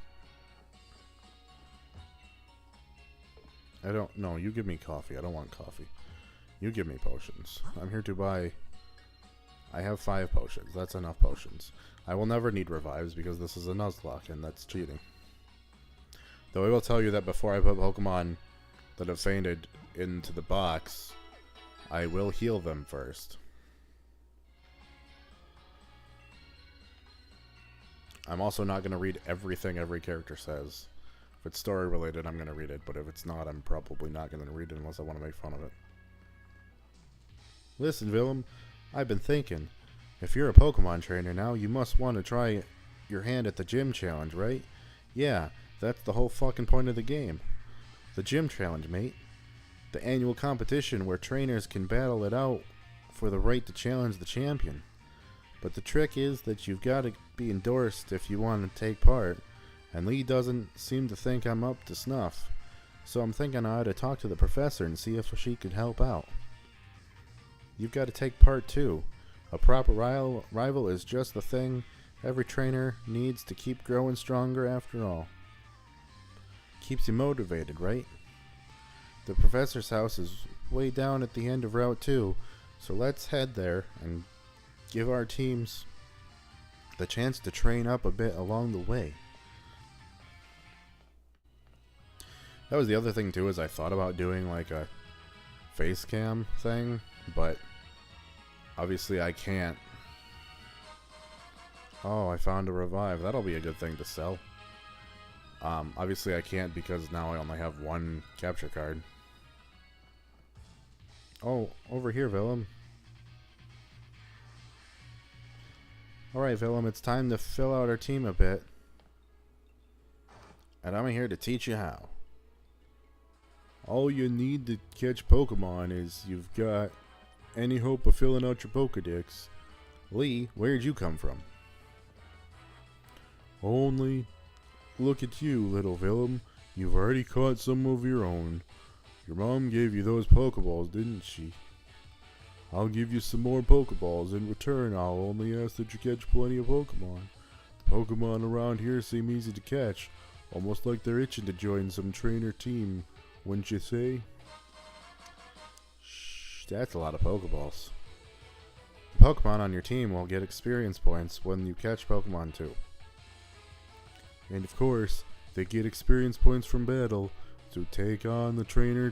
No, you give me coffee. I don't want coffee. You give me potions. I'm here to buy... I have 5 potions. That's enough potions. I will never need revives because this is a Nuzlocke and that's cheating. Though I will tell you that before I put Pokemon that have fainted into the box, I will heal them first. I'm also not going to read everything every character says. If it's story related, I'm going to read it, but if it's not, I'm probably not going to read it unless I want to make fun of it. Listen, Willem, I've been thinking. If you're a Pokemon trainer now, you must want to try your hand at the gym challenge, right? Yeah, that's the whole fucking point of the game. The gym challenge, mate. The annual competition where trainers can battle it out for the right to challenge the champion. But the trick is that you've got to be endorsed if you want to take part, and Lee doesn't seem to think I'm up to snuff. So I'm thinking I ought to talk to the professor and see if she could help out. You've got to take part too. A proper rival is just the thing every trainer needs to keep growing stronger after all. Keeps you motivated, right? The professor's house is way down at the end of Route 2, so let's head there and give our teams the chance to train up a bit along the way. That was the other thing too, is I thought about doing like a face cam thing, but obviously I can't. Oh, I found a revive. That'll be a good thing to sell. Obviously I can't because now I only have one capture card. Oh, over here, Willem. Alright, Willem, it's time to fill out our team a bit. And I'm here to teach you how. All you need to catch Pokemon is you've got any hope of filling out your Pokedex. Lee, where'd you come from? Only look at you, little Willem. You've already caught some of your own. Your mom gave you those Pokeballs, didn't she? I'll give you some more Pokeballs. In return, I'll only ask that you catch plenty of Pokemon. The Pokemon around here seem easy to catch, almost like they're itching to join some trainer team, wouldn't you say? Shh, that's a lot of Pokeballs. The Pokemon on your team will get experience points when you catch Pokemon too. And of course, they get experience points from battle to take on the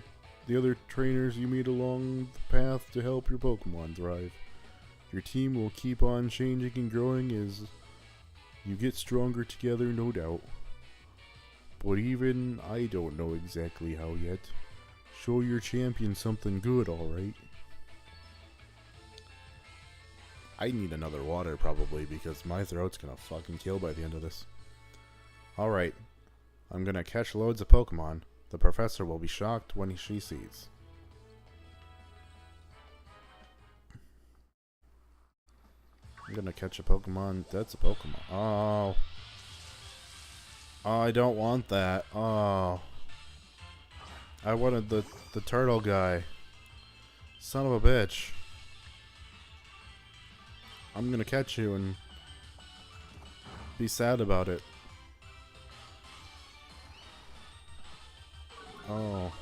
other trainers you meet along the path to help your Pokemon thrive. Your team will keep on changing and growing as you get stronger together, no doubt. But even I don't know exactly how yet. Show your champion something good, alright? I need another water probably because my throat's gonna fucking kill by the end of this. Alright, I'm gonna catch loads of Pokemon. The professor will be shocked when she sees. I'm gonna catch a Pokemon. That's a Pokemon. Oh. Oh, I don't want that. Oh. I wanted the turtle guy. Son of a bitch. I'm gonna catch you and be sad about it. Oh.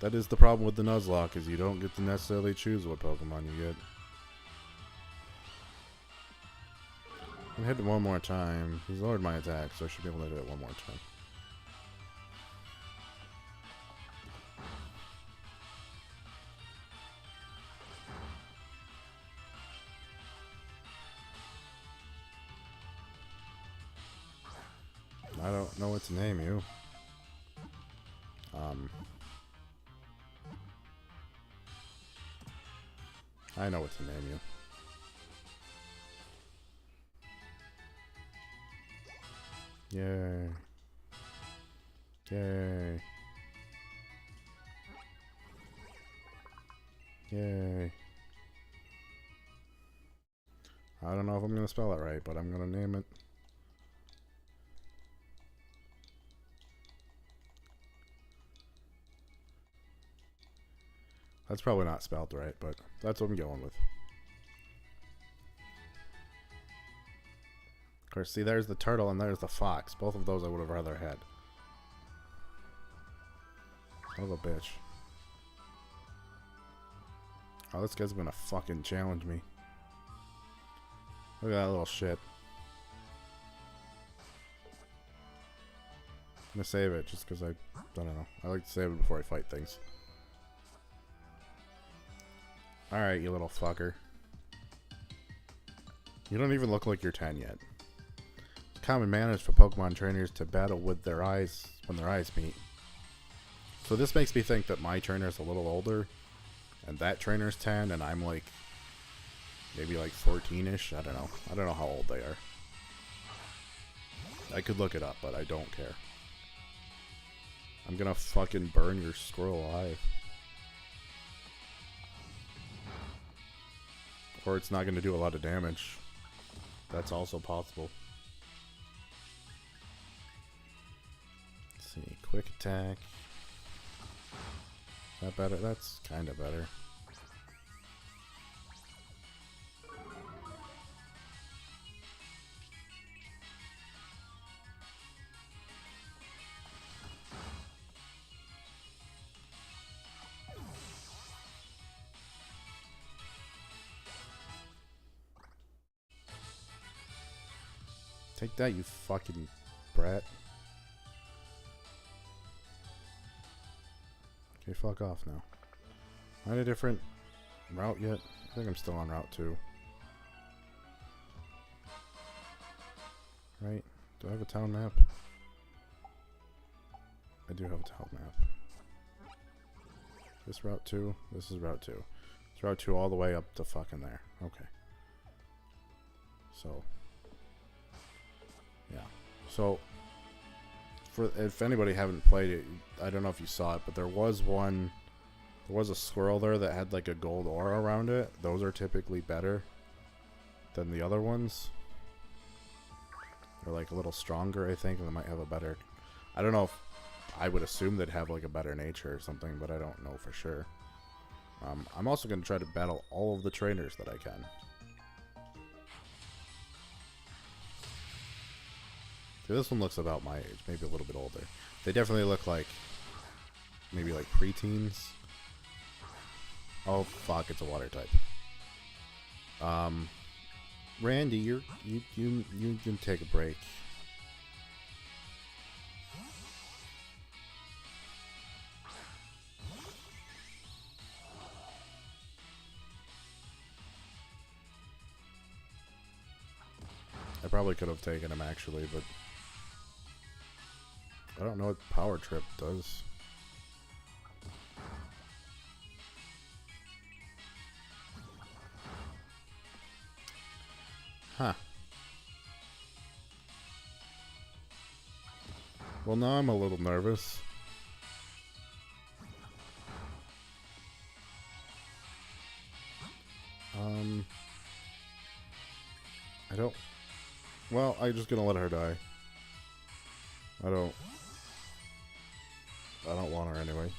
That is the problem with the Nuzlocke, is you don't get to necessarily choose what Pokemon you get. I'm hit it one more time. He's lowered my attack, so I should be able to hit it one more time. I don't know what to name you. I know what to name you. Yay. Yay. Yay. I don't know if I'm going to spell it right, but I'm going to name it. That's probably not spelled right, but that's what I'm going with. Of course, see, there's the turtle and there's the fox. Both of those I would have rather had. Son of a bitch. Oh, this guy's gonna fucking challenge me. Look at that little shit. I'm gonna save it just because I don't know. I like to save it before I fight things. Alright, you little fucker. You don't even look like you're 10 yet. It's common manners for Pokemon trainers to battle with their eyes when their eyes meet. So this makes me think that my trainer's a little older, and that trainer's 10, and I'm like, maybe like 14-ish? I don't know. I don't know how old they are. I could look it up, but I don't care. I'm gonna fucking burn your squirrel alive. Or it's not going to do a lot of damage. That's also possible. Quick attack. Is that better? That's kind of better. Take that, you fucking brat. Okay, fuck off now. Am I on a different route yet? I think I'm still on Route 2. Right? Do I have a town map? I do have a town map. This Route 2? This is Route 2. It's Route 2 all the way up to fucking there. Okay. So... yeah. So, if anybody haven't played it, I don't know if you saw it, but there was a squirrel there that had like a gold aura around it. Those are typically better than the other ones. They're like a little stronger, I think, and they might have a better... I don't know if... I would assume they'd have like a better nature or something, but I don't know for sure. I'm also going to try to battle all of the trainers that I can. This one looks about my age, maybe a little bit older. They definitely look like maybe like preteens. Oh fuck, it's a water type. Randy, you can take a break. I probably could have taken him actually, but I don't know what Power Trip does. Huh. Well, now I'm a little nervous. I don't... Well, I'm just gonna let her die. I don't want her anyway.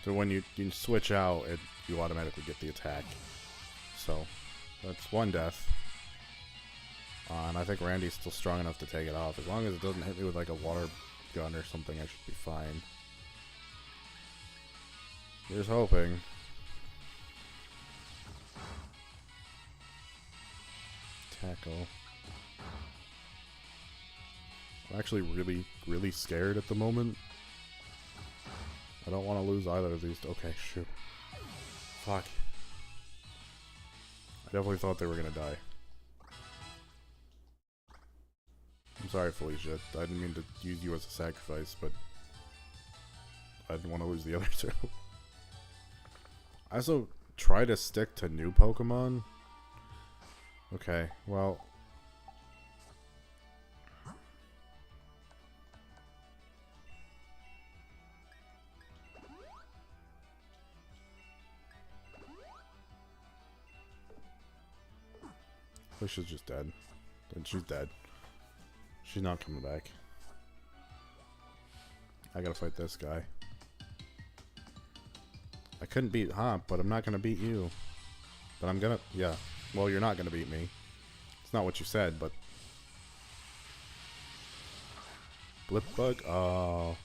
So when you switch out, you automatically get the attack. So that's one death. And I think Randy's still strong enough to take it off. As long as it doesn't hit me with like a water gun or something, I should be fine. Here's hoping. Tackle. I'm actually really scared at the moment. I don't want to lose either of these. Okay, shoot. Fuck. I definitely thought they were gonna die. I'm sorry, Felicia. I didn't mean to use you as a sacrifice, but I didn't want to lose the other two. I also try to stick to new Pokemon. Okay, well... Felicia's just dead. And she's dead. She's not coming back. I gotta fight this guy. I couldn't beat Hop, but I'm not gonna beat you. But I'm gonna... yeah. Well, you're not gonna beat me. It's not what you said, but... Blip Bug? Oh.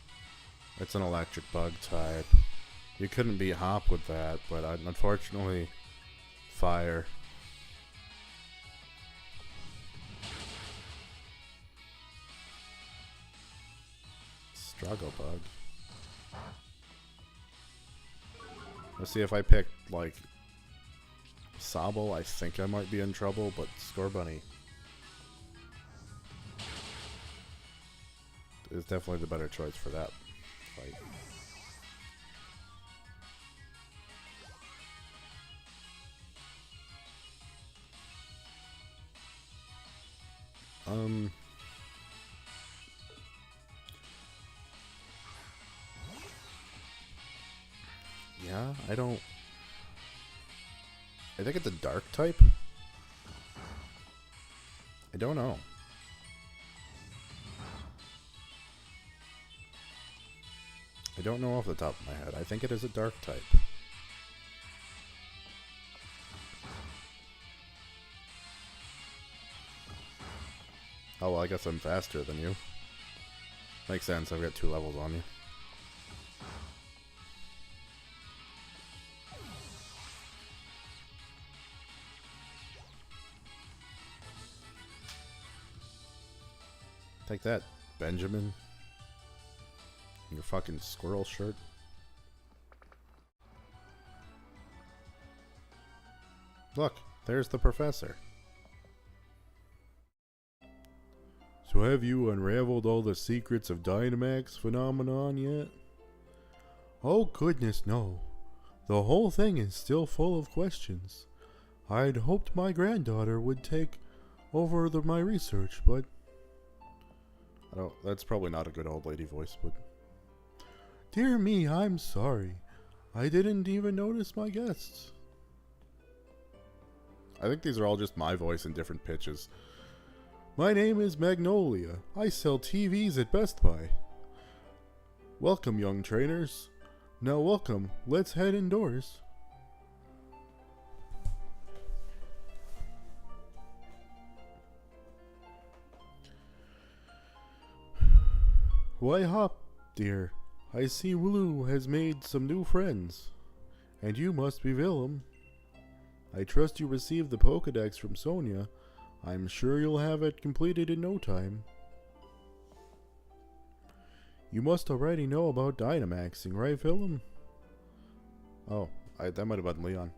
It's an electric bug type. You couldn't beat Hop with that, but unfortunately... Fire. Struggle Bug. Let's see if I pick, like... Sobble, I think I might be in trouble, but Scorbunny is definitely the better choice for that fight. Yeah, I don't... I think it's a dark type. I don't know. I don't know off the top of my head. I think it is a dark type. Oh, well, I guess I'm faster than you. Makes sense, I've got 2 levels on you. Take that, Benjamin. Your fucking squirrel shirt. Look, there's the professor. So have you unraveled all the secrets of Dynamax phenomenon yet? Oh goodness, no. The whole thing is still full of questions. I'd hoped my granddaughter would take over my research, but... that's probably not a good old lady voice, but... Dear me, I'm sorry. I didn't even notice my guests. I think these are all just my voice in different pitches. My name is Magnolia. I sell TVs at Best Buy. Welcome, young trainers. Now welcome. Let's head indoors. Why, Hop, dear. I see Lou has made some new friends. And you must be Willem. I trust you received the Pokedex from Sonia. I'm sure you'll have it completed in no time. You must already know about Dynamaxing, right, Willem? Oh, that might have been Leon.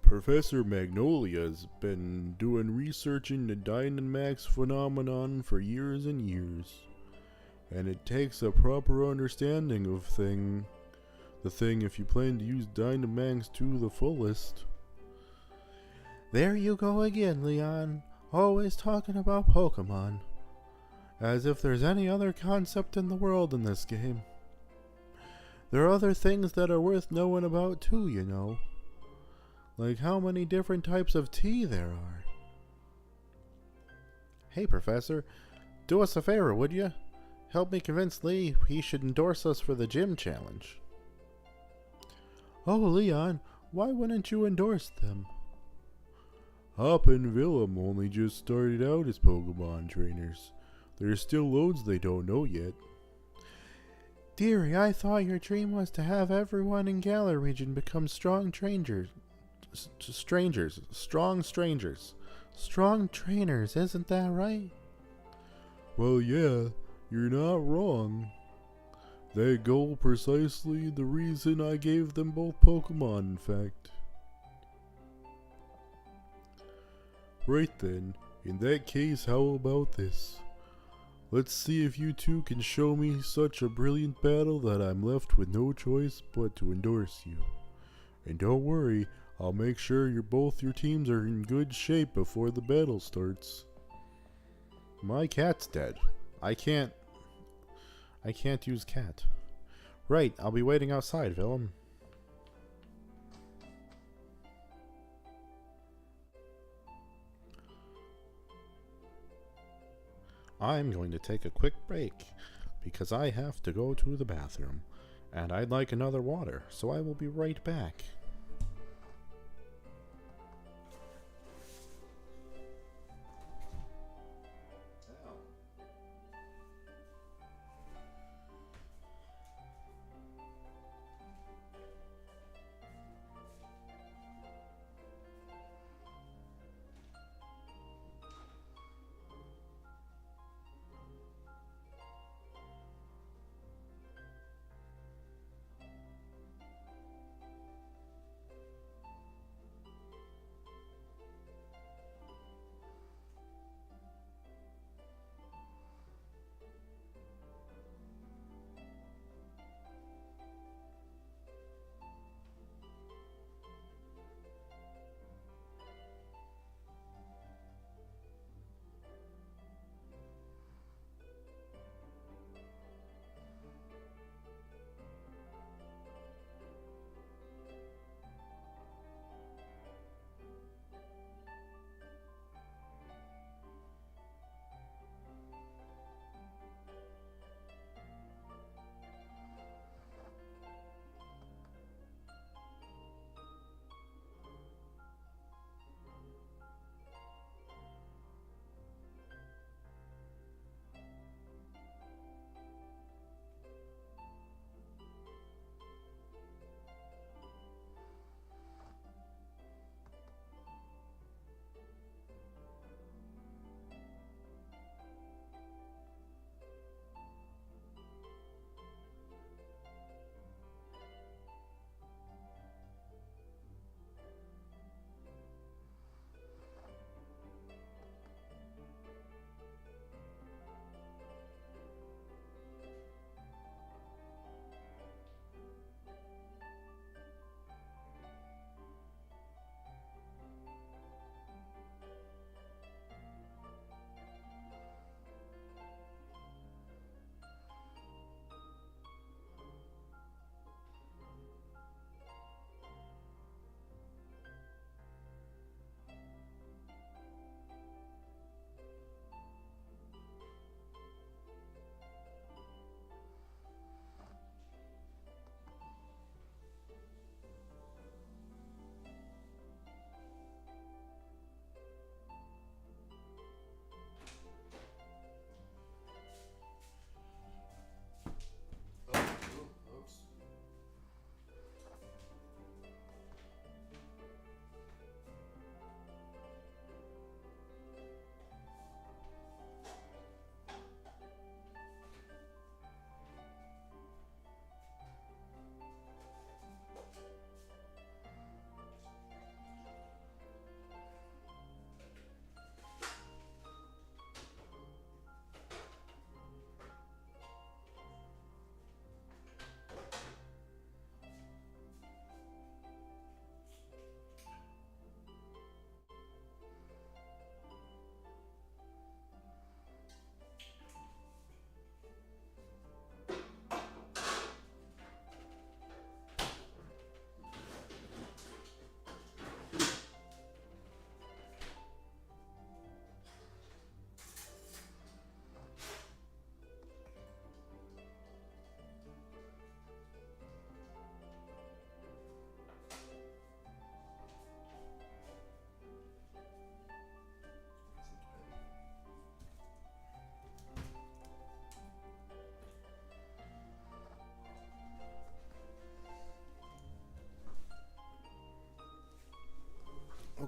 Professor Magnolia's been doing research into Dynamax phenomenon for years and years. And it takes a proper understanding of the thing if you plan to use Dynamax to the fullest. There you go again, Leon. Always talking about Pokemon. As if there's any other concept in the world in this game. There are other things that are worth knowing about too, you know. Like how many different types of tea there are. Hey, Professor. Do us a favor, would you? Help me convince Lee he should endorse us for the gym challenge. Oh, Leon, why wouldn't you endorse them? Hop and Willem only just started out as Pokemon trainers. There's still loads they don't know yet. Dearie, I thought your dream was to have everyone in Galar region become strong strangers. Strong trainers, isn't that right? Well, yeah, you're not wrong. That goal precisely the reason I gave them both Pokemon, in fact. Right then, in that case, how about this? Let's see if you two can show me such a brilliant battle that I'm left with no choice but to endorse you. And don't worry, I'll make sure your teams are in good shape before the battle starts. My cat's dead. I can't use cat. Right, I'll be waiting outside, Willem. I'm going to take a quick break because I have to go to the bathroom. And I'd like another water, so I will be right back.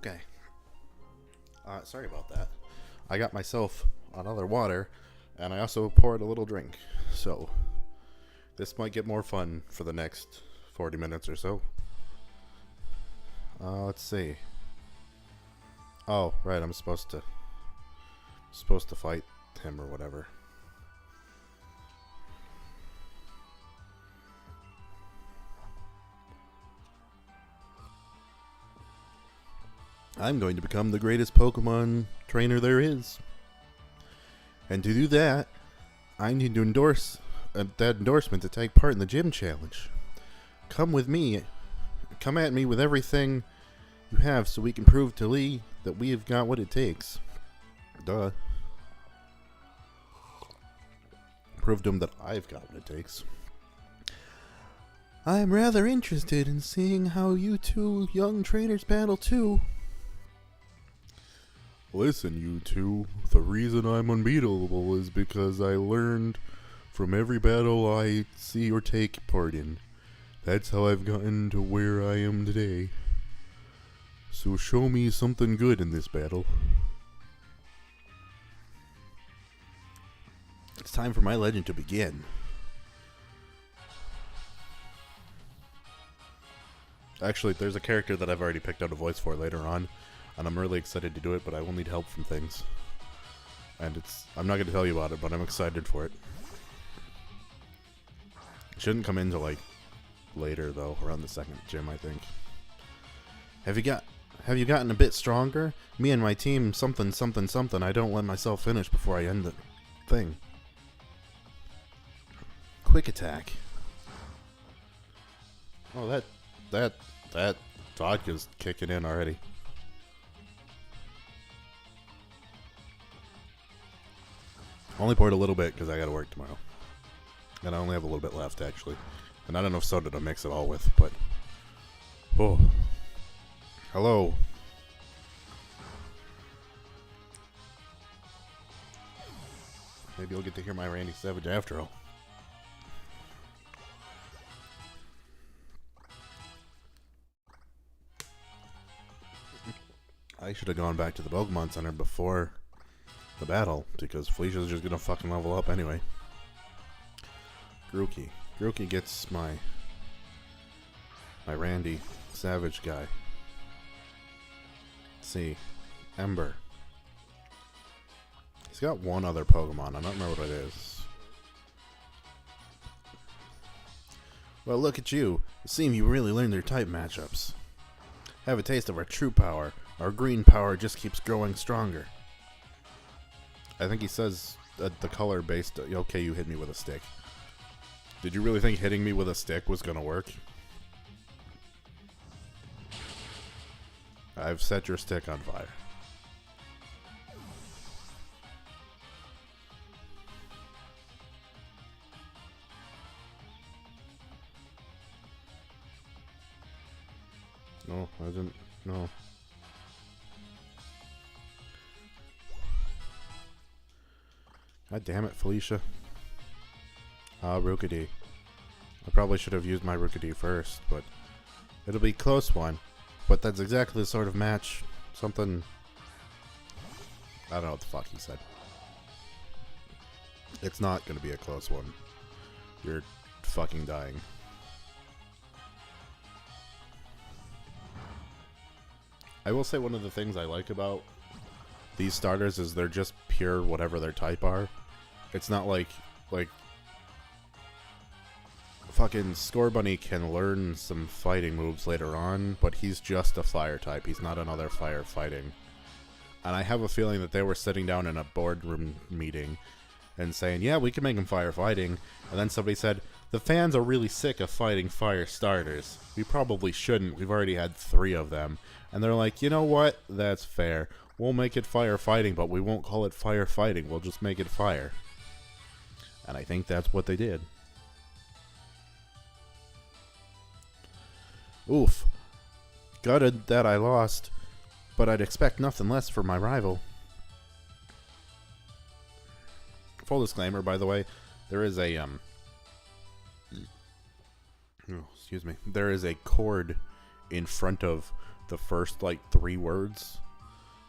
Okay. Sorry about that. I got myself another water, and I also poured a little drink. So, this might get more fun for the next 40 minutes or so. Let's see. Oh, right, I'm supposed to fight him or whatever. I'm going to become the greatest Pokemon trainer there is. And to do that, I need to endorse that endorsement to take part in the gym challenge. Come with me. Come at me with everything you have so we can prove to Lee that we have got what it takes. Duh. Prove to him that I've got what it takes. I'm rather interested in seeing how you two young trainers battle too. Listen, you two, the reason I'm unbeatable is because I learned from every battle I see or take part in. That's how I've gotten to where I am today. So show me something good in this battle. It's time for my legend to begin. Actually, there's a character that I've already picked out a voice for later on, and I'm really excited to do it, but I will need help from things. And I'm not going to tell you about it, but I'm excited for it. It shouldn't come into, like, later, though, around the second gym, I think. Have you gotten a bit stronger? Me and my team, something. I don't let myself finish before I end the thing. Quick attack. Oh, that vodka's kicking in already. Only poured a little bit because I gotta work tomorrow. And I only have a little bit left, actually. And I don't know if soda to mix it all with, but... Oh. Hello. Maybe you'll get to hear my Randy Savage after all. I should have gone back to the Pokemon Center before the battle, because Felicia's just gonna fucking level up anyway. Grookey. Grookey gets my Randy Savage guy. Let's see. Ember. He's got one other Pokemon. I don't remember what it is. Well, look at you. It seems you really learned their type matchups. Have a taste of our true power. Our green power just keeps growing stronger. I think he says the color based... Okay, you hit me with a stick. Did you really think hitting me with a stick was gonna work? I've set your stick on fire. No, I didn't. No. God damn it, Felicia. Rookidee. I probably should have used my Rookidee first, but it'll be a close one. But that's exactly the sort of match. Something... I don't know what the fuck he said. It's not going to be a close one. You're fucking dying. I will say one of the things I like about these starters is they're just pure whatever their type are. It's not like fucking Scorbunny can learn some fighting moves later on, but he's just a fire type. He's not another fire fighting. And I have a feeling that they were sitting down in a boardroom meeting and saying, yeah, we can make him fire fighting. And then somebody said, the fans are really sick of fighting fire starters. We probably shouldn't. We've already had 3 of them. And they're like, you know what? That's fair. We'll make it fire fighting, but we won't call it fire fighting. We'll just make it fire. And I think that's what they did. Oof. Gutted that I lost, but I'd expect nothing less from my rival. Full disclaimer, by the way, there is a there is a cord in front of the first like 3 words,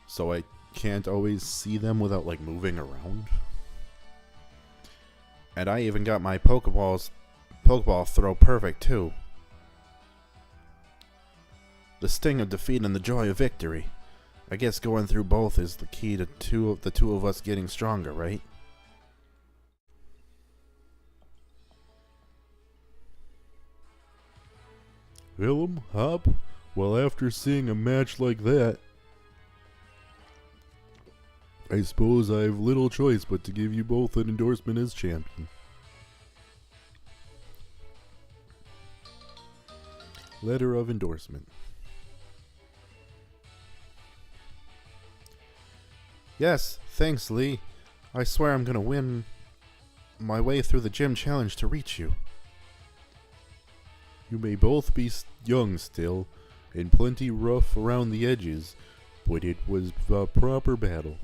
so I can't always see them without like moving around. And I even got my Pokeball throw perfect too. The sting of defeat and the joy of victory. I guess going through both is the key to the two of us getting stronger, right? Willem, Hop, well, after seeing a match like that, I suppose I have little choice but to give you both an endorsement as champion. Letter of endorsement. Yes, thanks, Lee. I swear I'm gonna win my way through the gym challenge to reach you. You may both be young still, and plenty rough around the edges, but it was a proper battle.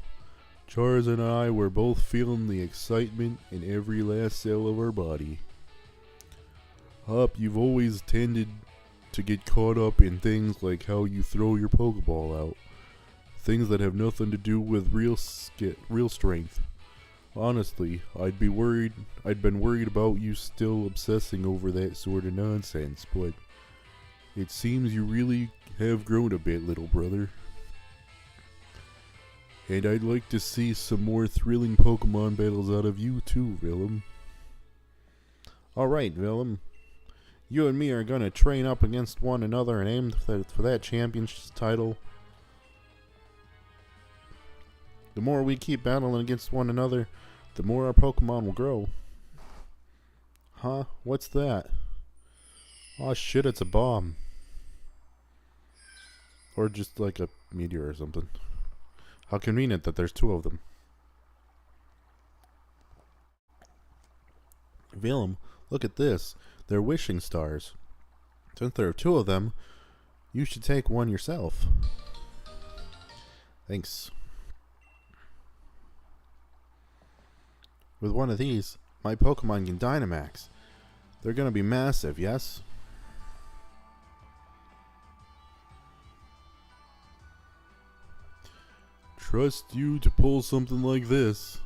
Charles and I were both feeling the excitement in every last cell of our body. Hop, you've always tended to get caught up in things like how you throw your Pokeball out. Things that have nothing to do with real strength. Honestly, I'd been worried about you still obsessing over that sort of nonsense, but it seems you really have grown a bit, little brother. And I'd like to see some more thrilling Pokemon battles out of you too, Willem. Alright, Willem. You and me are gonna train up against one another and aim for that championship title. The more we keep battling against one another, the more our Pokemon will grow. Huh? What's that? Oh shit, it's a bomb. Or just like a meteor or something. How convenient that there's 2 of them. Willem, look at this. They're wishing stars. Since there are 2 of them, you should take one yourself. Thanks. With one of these, my Pokemon can Dynamax. They're gonna be massive, yes? Trust you to pull something like this.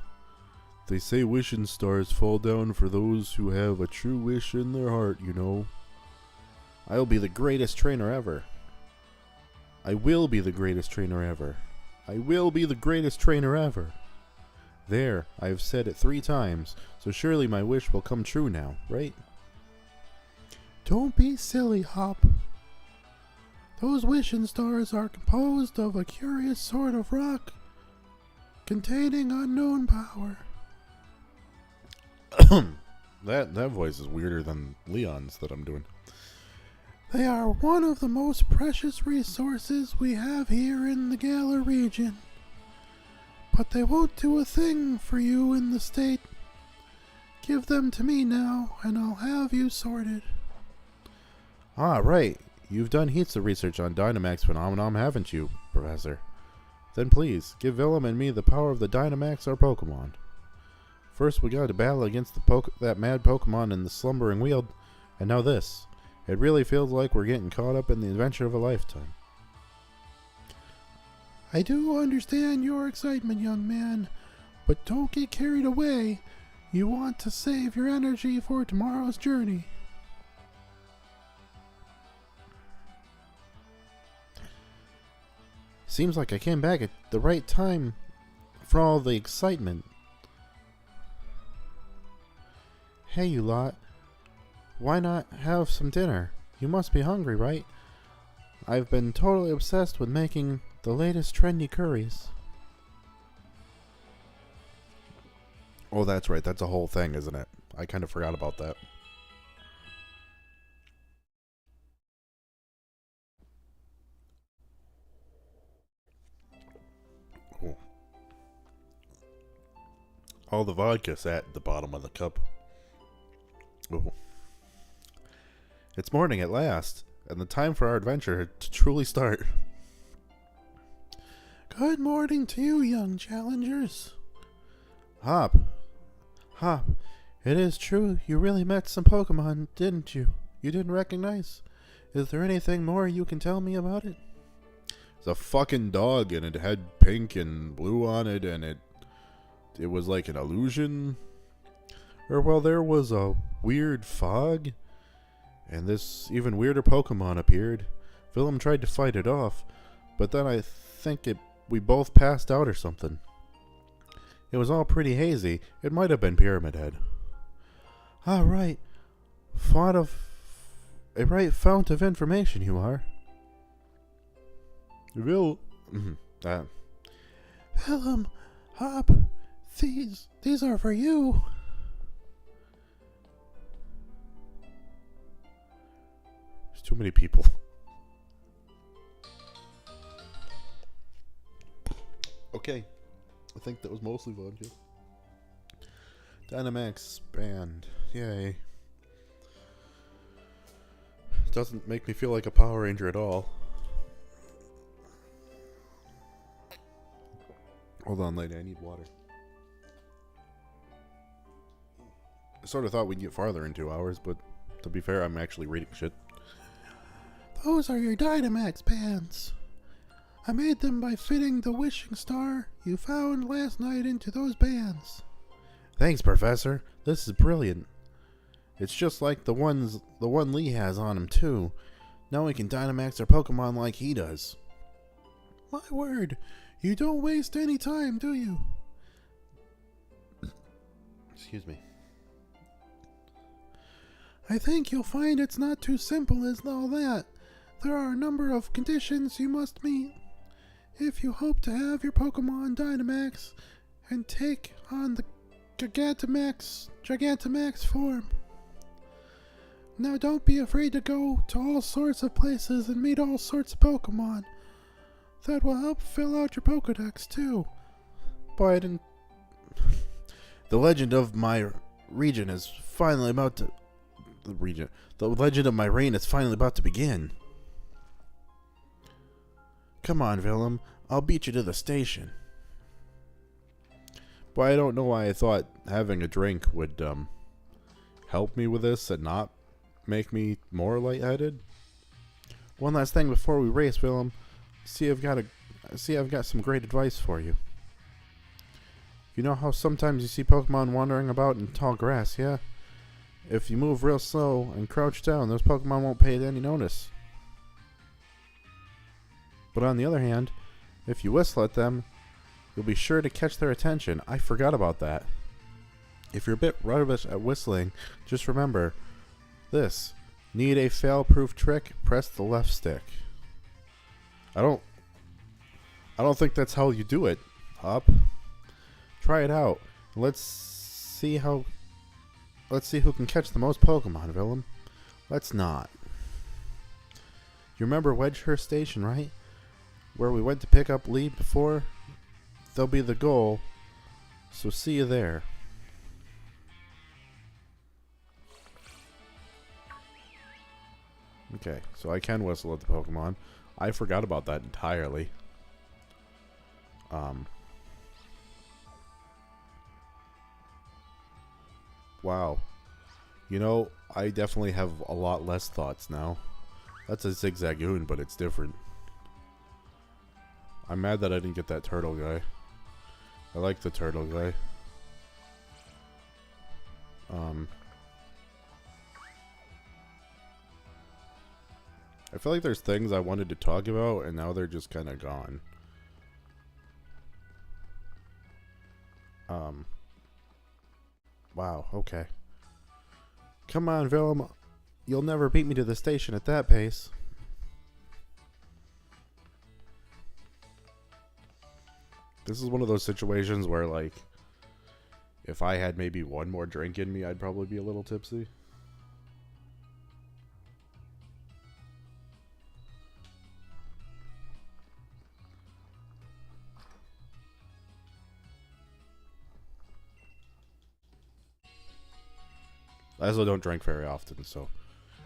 They say wishing stars fall down for those who have a true wish in their heart, you know. I'll be the greatest trainer ever. I will be the greatest trainer ever. I will be the greatest trainer ever. There, I have said it 3 times, so surely my wish will come true now, right? Don't be silly, Hop. Those wishing stars are composed of a curious sort of rock containing unknown power. That voice is weirder than Leon's that I'm doing. They are one of the most precious resources we have here in the Galar region. But they won't do a thing for you in the state. Give them to me now, and I'll have you sorted. Ah, right. You've done heaps of research on Dynamax phenomenon, haven't you, Professor? Then please, give Willem and me the power of the Dynamax, our Pokemon. First we got to battle against that mad Pokemon in the slumbering weald, and now this. It really feels like we're getting caught up in the adventure of a lifetime. I do understand your excitement, young man, but don't get carried away. You want to save your energy for tomorrow's journey. Seems like I came back at the right time for all the excitement. Hey, you lot. Why not have some dinner? You must be hungry, right? I've been totally obsessed with making the latest trendy curries. Oh, that's right. That's a whole thing, isn't it? I kind of forgot about that. Oh. All the vodka sat at the bottom of the cup. Oh. It's morning at last, and the time for our adventure to truly start. Good morning to you, young challengers. Hop, it is true you really met some Pokemon, didn't you? You didn't recognize? Is there anything more you can tell me about it? It's a fucking dog, and it had pink and blue on it, and it was like an illusion. Or, well, there was a weird fog, and this even weirder Pokemon appeared. Willem tried to fight it off, but then I think we both passed out or something. It was all pretty hazy. It might have been Pyramid Head. Ah, right. A right fount of information you are. Willem, Hop, these are for you. There's too many people. Okay. I think that was mostly vodka. Dynamax band. Yay. Doesn't make me feel like a Power Ranger at all. Hold on, lady. I need water. I sort of thought we'd get farther in 2 hours, but to be fair, I'm actually reading shit. Those are your Dynamax bands. I made them by fitting the wishing star you found last night into those bands. Thanks, Professor. This is brilliant. It's just like the one Lee has on him, too. Now we can Dynamax our Pokemon like he does. My word. You don't waste any time, do you? Excuse me. I think you'll find it's not too simple as all that. There are a number of conditions you must meet if you hope to have your Pokemon Dynamax and take on the Gigantamax form. Now don't be afraid to go to all sorts of places and meet all sorts of Pokemon. That will help fill out your Pokedex too. Boy, I didn't... The legend of my region is finally about to... The legend of my reign is finally about to begin. Come on, Willem. I'll beat you to the station. But I don't know why I thought having a drink would help me with this and not make me more lightheaded. One last thing before we race, Willem. I've got some great advice for you. You know how sometimes you see Pokemon wandering about in tall grass, yeah? If you move real slow and crouch down, those Pokemon won't pay any notice. But on the other hand, if you whistle at them, you'll be sure to catch their attention. I forgot about that. If you're a bit rubbish at whistling, just remember this. Need a fail-proof trick? Press the left stick. I don't think that's how you do it, Hop. Try it out. Let's see who can catch the most Pokemon, Willem. Let's not. You remember Wedgehurst Station, right? Where we went to pick up Lee before? They'll be the goal, so see you there. Okay, so I can whistle at the Pokemon. I forgot about that entirely. Wow. You know, I definitely have a lot less thoughts now. That's a Zigzagoon, but it's different. I'm mad that I didn't get that turtle guy. I like the turtle guy. I feel like there's things I wanted to talk about, and now they're just kind of gone. Wow, okay. Come on, Willem. You'll never beat me to the station at that pace. This is one of those situations where, like, if I had maybe one more drink in me, I'd probably be a little tipsy. I also don't drink very often, so...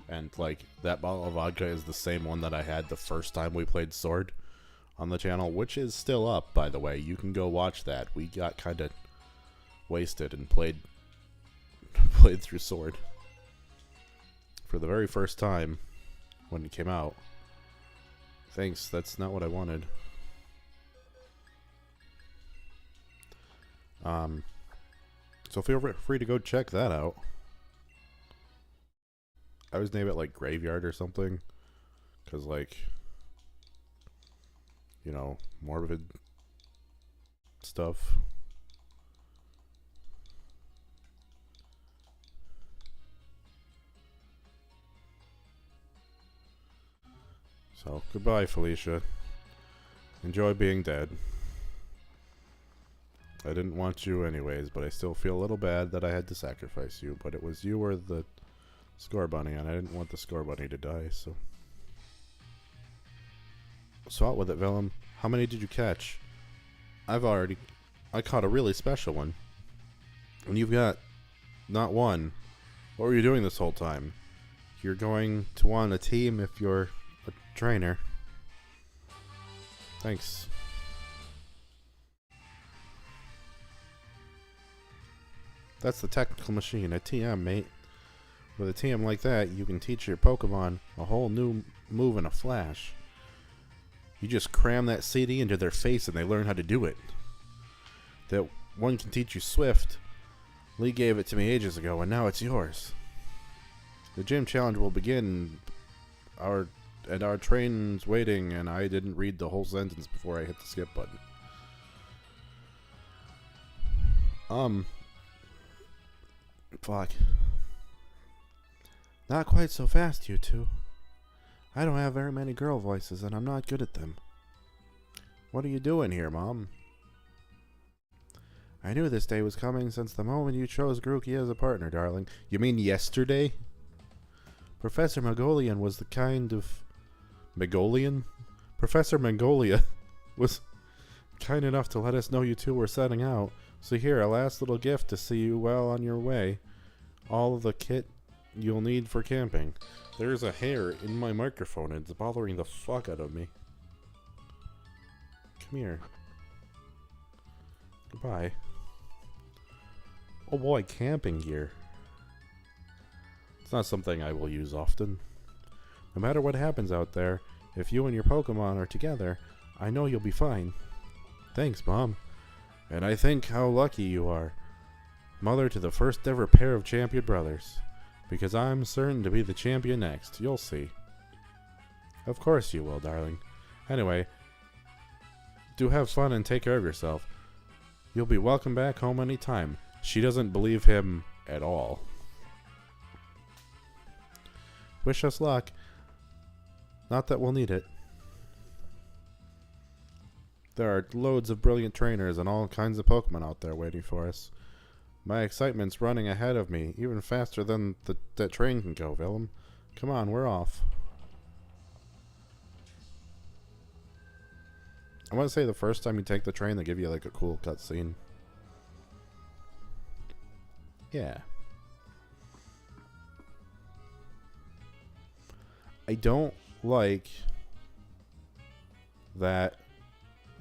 And, like, that bottle of vodka is the same one that I had the first time we played Sword on the channel, which is still up, by the way. You can go watch that. We got kind of wasted and played through Sword for the very first time when it came out. Thanks, that's not what I wanted. So feel free to go check that out. I always name it like Graveyard or something. Because, like, you know, morbid stuff. So, goodbye, Felicia. Enjoy being dead. I didn't want you anyways, but I still feel a little bad that I had to sacrifice you. But it was you or the Score Bunny, and I didn't want the Score Bunny to die, so... So out with it, Willem. How many did you catch? I caught a really special one. And you've got not one. What were you doing this whole time? You're going to want a team if you're a trainer. Thanks. That's the technical machine, a TM, mate. With a TM like that, you can teach your Pokemon a whole new move in a flash. You just cram that CD into their face and they learn how to do it. That one can teach you Swift. Lee gave it to me ages ago and now it's yours. The gym challenge will begin. Our train's waiting, and I didn't read the whole sentence before I hit the skip button. Fuck. Not quite so fast, you two. I don't have very many girl voices, and I'm not good at them. What are you doing here, Mom? I knew this day was coming since the moment you chose Grookey as a partner, darling. You mean yesterday? Professor Mongolian was the kind of... Mongolian? Professor Mongolia was kind enough to let us know you two were setting out. So here, a last little gift to see you well on your way. All of the kit you'll need for camping. There's a hair in my microphone and it's bothering the fuck out of me. Come here. Goodbye. Oh boy, camping gear. It's not something I will use often. No matter what happens out there, if you and your Pokemon are together, I know you'll be fine. Thanks, Mom. And I think how lucky you are. Mother to the first ever pair of champion brothers. Because I'm certain to be the champion next. You'll see. Of course you will, darling. Anyway, do have fun and take care of yourself. You'll be welcome back home anytime. She doesn't believe him at all. Wish us luck. Not that we'll need it. There are loads of brilliant trainers and all kinds of Pokemon out there waiting for us. My excitement's running ahead of me, even faster than that train can go, Willem. Come on, we're off. I want to say the first time you take the train, they give you like a cool cutscene. Yeah. I don't like that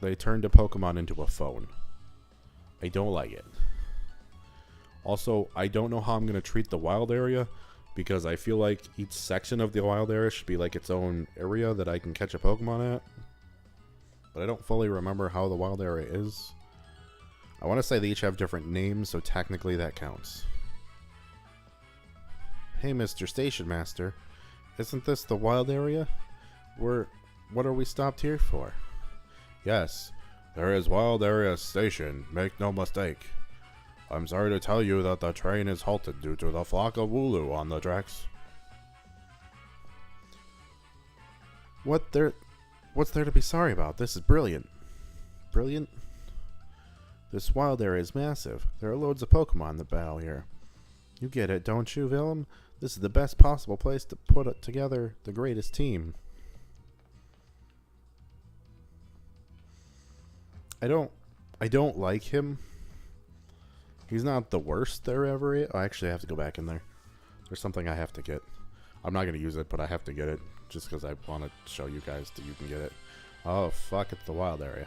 they turned a Pokemon into a phone. I don't like it. Also, I don't know how I'm going to treat the wild area, because I feel like each section of the wild area should be like its own area that I can catch a Pokemon at. But I don't fully remember how the wild area is. I want to say they each have different names, so technically that counts. Hey, Mr. Station Master. Isn't this the wild area? What are we stopped here for? Yes, there is wild area station, make no mistake. I'm sorry to tell you that the train is halted due to the flock of Wooloo on the tracks. What's there to be sorry about? This is brilliant. Brilliant? This wild area is massive. There are loads of Pokemon that battle here. You get it, don't you, Willem? This is the best possible place to put together the greatest team. I don't like him. He's not the worst there ever is. I actually have to go back in there. There's something I have to get. I'm not going to use it, but I have to get it. Just because I want to show you guys that you can get it. Oh, fuck, it's the wild area.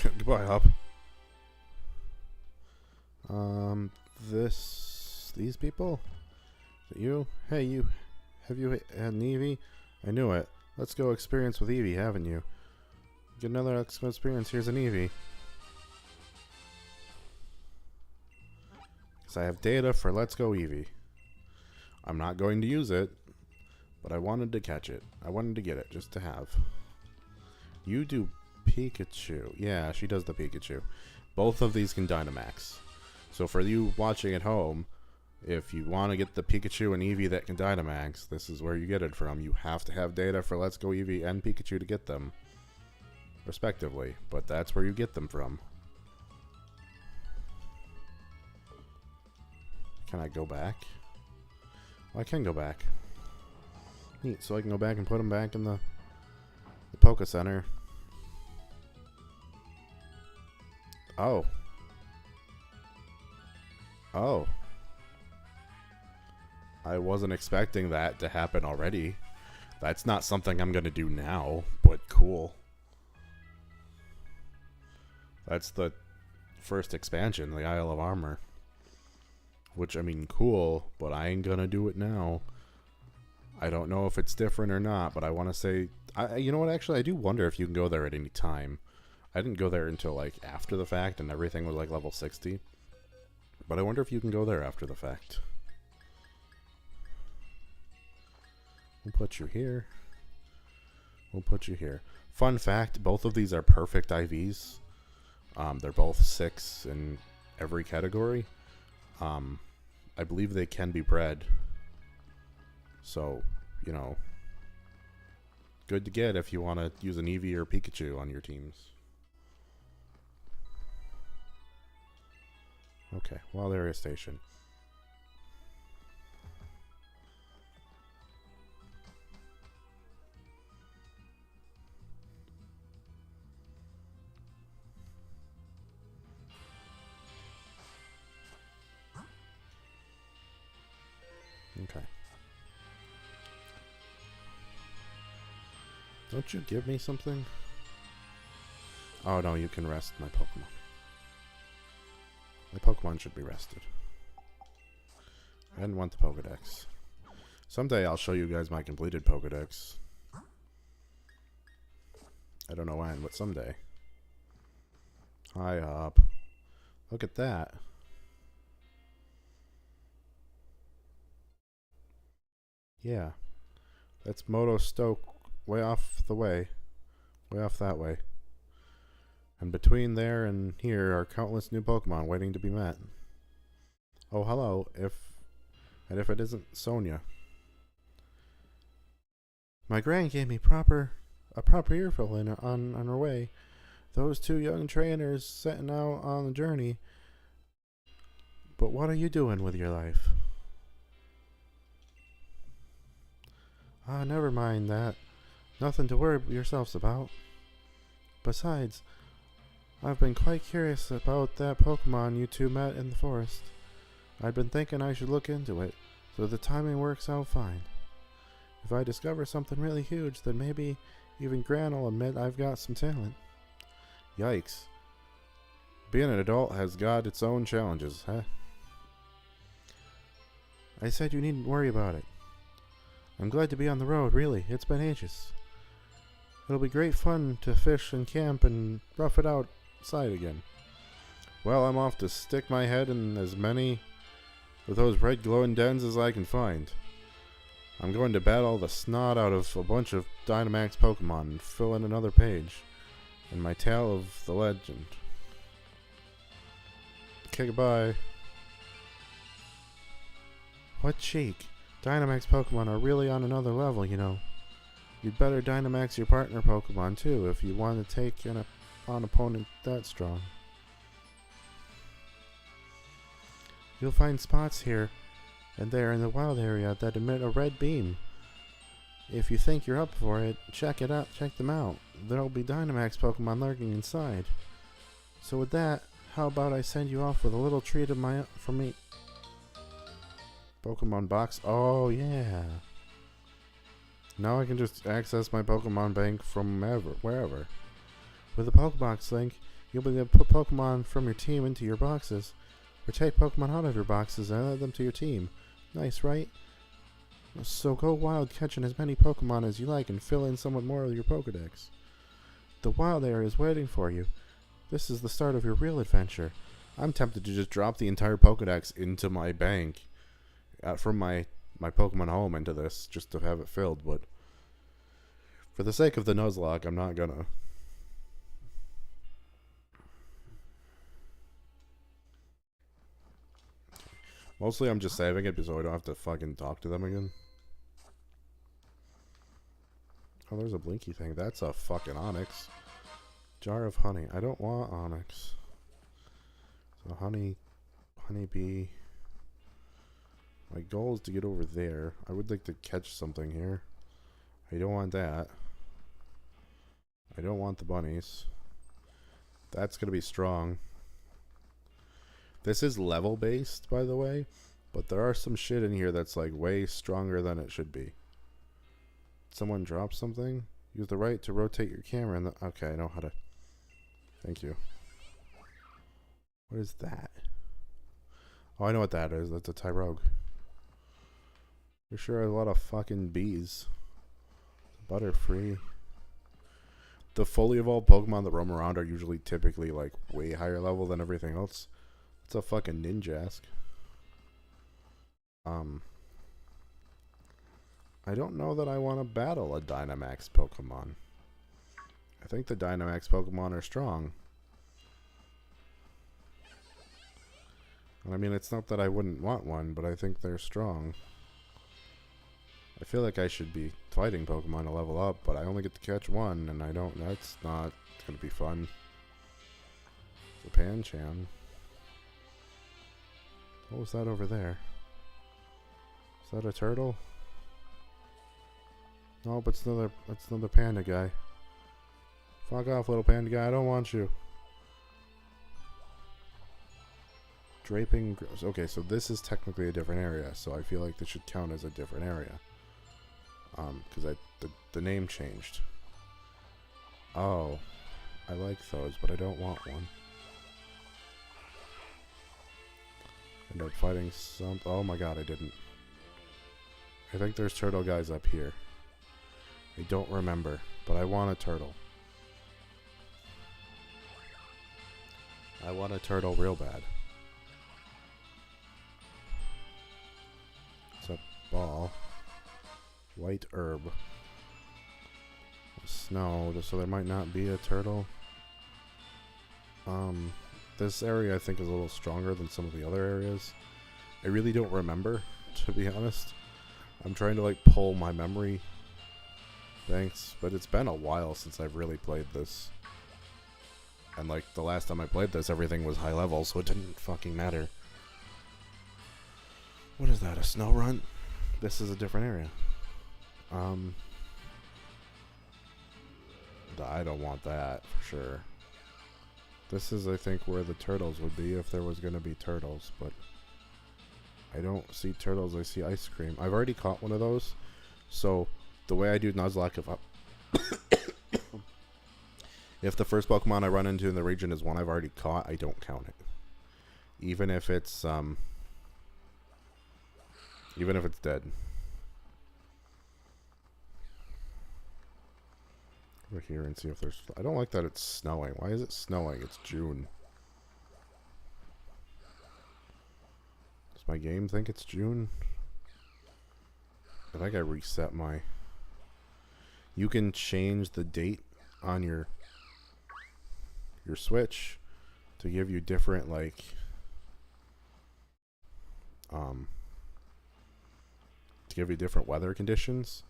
Goodbye, Hop. these people? Is it you? Hey, you. Have you had an Eevee? I knew it. Let's go experience with Eevee, haven't you? Get another experience. Here's an Eevee. So I have data for Let's Go Eevee. I'm not going to use it, but I wanted to catch it. I wanted to get it, just to have. You do Pikachu. Yeah, she does the Pikachu. Both of these can Dynamax. So for you watching at home, if you want to get the Pikachu and Eevee that can Dynamax, this is where you get it from. You have to have data for Let's Go Eevee and Pikachu to get them, respectively. But that's where you get them from. Can I go back? Well, I can go back. Neat, so I can go back and put them back in the Poké Center. Oh. Oh. I wasn't expecting that to happen already. That's not something I'm going to do now, but cool. That's the first expansion, the Isle of Armor. Which, I mean, cool, but I ain't going to do it now. I don't know if it's different or not, but I want to say... you know what, actually, I do wonder if you can go there at any time. I didn't go there until, like, after the fact, and everything was, like, level 60. But I wonder if you can go there after the fact. We'll put you here. We'll put you here. Fun fact, both of these are perfect IVs. They're both 6 in every category. I believe they can be bred. So, you know, good to get if you want to use an Eevee or Pikachu on your teams. Okay, wild area station. Okay. Don't you give me something? Oh no, you can rest my Pokemon. My Pokemon should be rested. I didn't want the Pokedex. Someday I'll show you guys my completed Pokedex. I don't know when, but someday. Hi up. Look at that. Yeah. That's Moto Stoke way off the way. Way off that way. And between there and here are countless new Pokemon waiting to be met. Oh, hello. If it isn't Sonia. My gran gave me a proper earful on her way. Those two young trainers setting out on the journey. But what are you doing with your life? Ah, never mind that. Nothing to worry yourselves about. Besides, I've been quite curious about that Pokemon you two met in the forest. I'd been thinking I should look into it, so the timing works out fine. If I discover something really huge, then maybe even Gran will admit I've got some talent. Yikes. Being an adult has got its own challenges, huh? I said you needn't worry about it. I'm glad to be on the road, really. It's been ages. It'll be great fun to fish and camp and rough it outside again. Well, I'm off to stick my head in as many of those red glowing dens as I can find. I'm going to battle the snot out of a bunch of Dynamax Pokemon and fill in another page in my tale of the legend. Okay, goodbye. What cheek. Dynamax Pokemon are really on another level, you know. You'd better Dynamax your partner Pokemon too if you want to take on opponent that strong. You'll find spots here and there in the wild area that emit a red beam. If you think you're up for it, check them out. There'll be Dynamax Pokemon lurking inside. So with that, how about I send you off with a little treat from me? Pokemon box. Oh yeah. Now I can just access my Pokemon bank from wherever. With the Pokebox link, you'll be able to put Pokemon from your team into your boxes Or take Pokemon out of your boxes and add them to your team. Nice, right? So go wild catching as many Pokemon as you like and fill in somewhat more of your Pokedex. The wild area is waiting for you. This is the start of your real adventure. I'm tempted to just drop the entire Pokedex into my bank from my Pokemon home into this just to have it filled, but for the sake of the Nuzlocke, I'm not gonna. Mostly I'm just saving it so I don't have to fucking talk to them again. Oh, there's a blinky thing. That's a fucking Onyx. Jar of honey. I don't want Onyx. So honeybee. My goal is to get over there. I would like to catch something here. I don't want that. I don't want the bunnies. That's gonna be strong. This is level based, by the way, but there are some shit in here that's like way stronger than it should be. Someone drop something? Use the right to rotate your camera and okay, I know how to. Thank you. What is that? Oh, I know what that is. That's a Tyrogue. For sure a lot of fucking bees. Butterfree. The fully evolved Pokemon that roam around are usually typically like way higher level than everything else. It's a fucking Ninjask. I don't know that I want to battle a Dynamax Pokemon. I think the Dynamax Pokemon are strong. And I mean, it's not that I wouldn't want one, but I think they're strong. I feel like I should be fighting Pokemon to level up, but I only get to catch one, and I don't. That's not going to be fun. It's a Pancham. What was that over there? Is that a turtle? Nope, it's another panda guy. Fuck off, little panda guy. I don't want you. Draping. Okay, so this is technically a different area, so I feel like this should count as a different area. Because the name changed. Oh, I like those, but I don't want one. End up fighting some. Oh my god, I didn't. I think there's turtle guys up here. I don't remember, but I want a turtle. I want a turtle real bad. It's a ball. White herb. Snow, so there might not be a turtle. This area I think is a little stronger than some of the other areas. I really don't remember, to be honest. I'm trying to like pull my memory banks, but it's been a while since I've really played this. And like the last time I played this, everything was high level, so it didn't fucking matter. What is that, a snow runt? This is a different area. I don't want that for sure. This is, I think, where the turtles would be if there was going to be turtles, but I don't see turtles, I see ice cream. I've already caught one of those, so the way I do Nuzlocke, if the first Pokemon I run into in the region is one I've already caught, I don't count it. Even if it's dead. Over here and see if there's. I don't like that it's snowing. Why is it snowing? It's June. Does my game think it's June? I think I reset my. You can change the date on your Switch to give you different like to give you different weather conditions.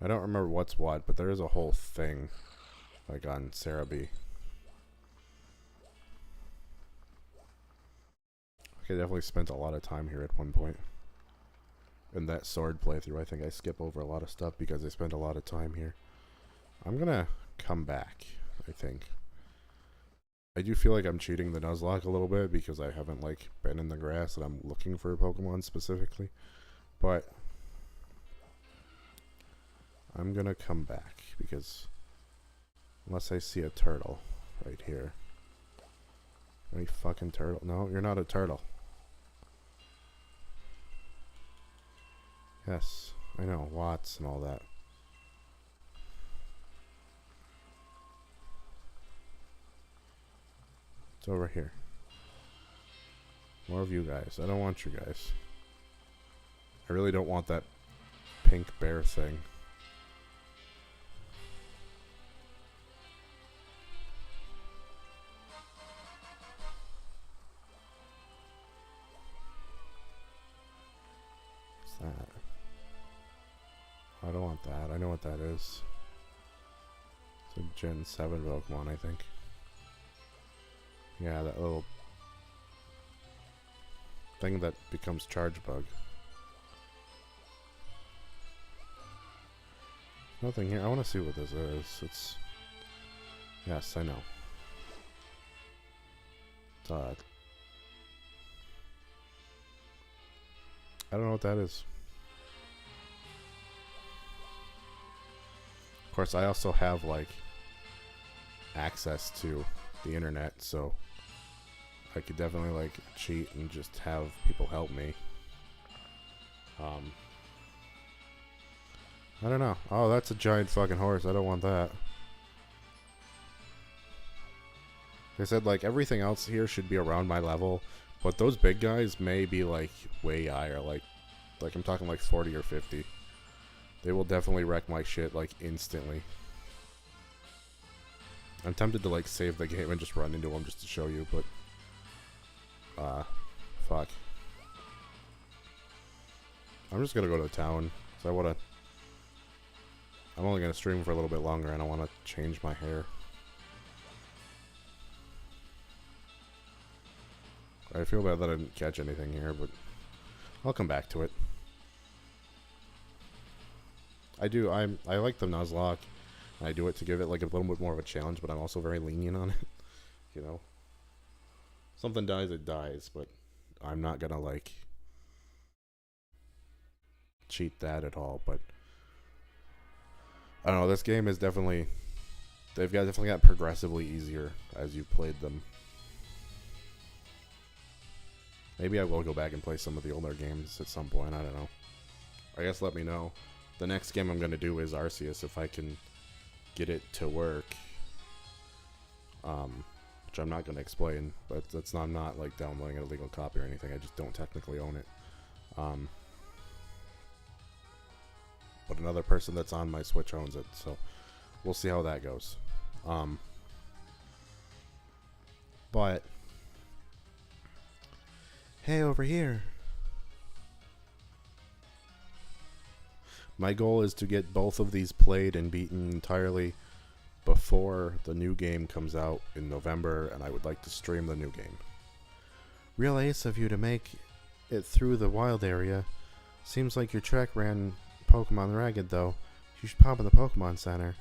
I don't remember what's what, but there is a whole thing like on Cerebi. Okay, definitely spent a lot of time here at one point. In that sword playthrough, I think I skip over a lot of stuff because I spent a lot of time here. I'm gonna come back, I think. I do feel like I'm cheating the Nuzlocke a little bit because I haven't like been in the grass and I'm looking for a Pokemon specifically. But I'm gonna come back because unless I see a turtle right here. Any fucking turtle? No, you're not a turtle. Yes, I know, watts and all that. It's over here. More of you guys. I don't want you guys. I really don't want that pink bear thing. What's that? I don't want that. I know what that is. It's a Gen 7 Pokemon, I think. Yeah, that little thing that becomes Charge Bug. Nothing here. I want to see what this is. It's... Yes, I know. I don't know what that is. Of course, I also have, like, access to the internet, so I could definitely, like, cheat and just have people help me. I don't know. Oh, that's a giant fucking horse. I don't want that. They said, like, everything else here should be around my level, but those big guys may be, like, way higher. Like I'm talking, like, 40 or 50. They will definitely wreck my shit, like, instantly. I'm tempted to, like, save the game and just run into them just to show you, but... fuck. I'm just gonna go to town, so I wanna... I'm only gonna stream for a little bit longer, and I wanna change my hair. I feel bad that I didn't catch anything here, but... I'll come back to it. I like the Nuzlocke. I do it to give it like a little bit more of a challenge, but I'm also very lenient on it. You know? Something dies, it dies, but I'm not gonna like cheat that at all, but I don't know, this game is definitely definitely got progressively easier as you played them. Maybe I will go back and play some of the older games at some point, I don't know. I guess let me know. The next game I'm gonna do is Arceus if I can get it to work. Which I'm not going to explain, but I'm not like downloading an illegal copy or anything. I just don't technically own it. But another person that's on my Switch owns it, so we'll see how that goes. But hey, over here. My goal is to get both of these played and beaten entirely before the new game comes out in November, and I would like to stream the new game. Real ace of you to make it through the wild area. Seems like your track ran Pokemon ragged, though. You should pop in the Pokemon Center.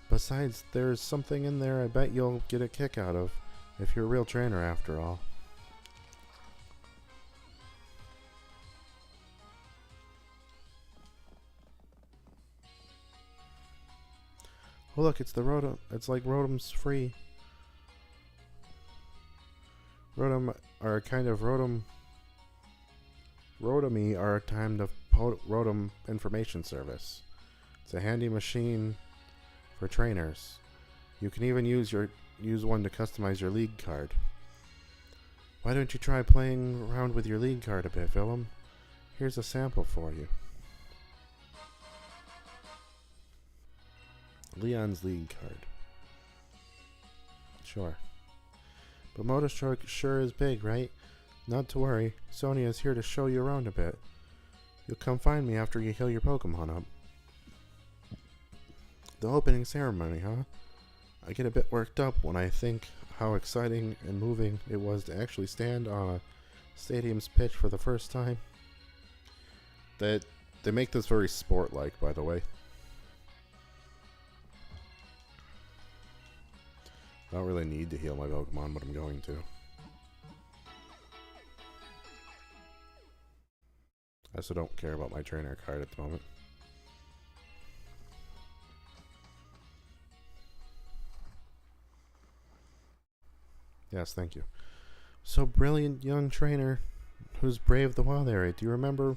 Besides, there's something in there I bet you'll get a kick out of, if you're a real trainer after all. Oh look, it's the Rotom. It's like Rotom's free. Rotom are kind of Rotomy are a kind of Rotom information service. It's a handy machine for trainers. You can even use one to customize your league card. Why don't you try playing around with your league card a bit, Willem? Here's a sample for you. Leon's league card. Sure. But Motostrike sure is big, right? Not to worry. Sonia's here to show you around a bit. You'll come find me after you heal your Pokemon up. The opening ceremony, huh? I get a bit worked up when I think how exciting and moving it was to actually stand on a stadium's pitch for the first time. They make this very sport-like, by the way. I don't really need to heal my Pokemon, but I'm going to. I also don't care about my trainer card at the moment. Yes, thank you. So brilliant young trainer who's braved the wild area. Do you remember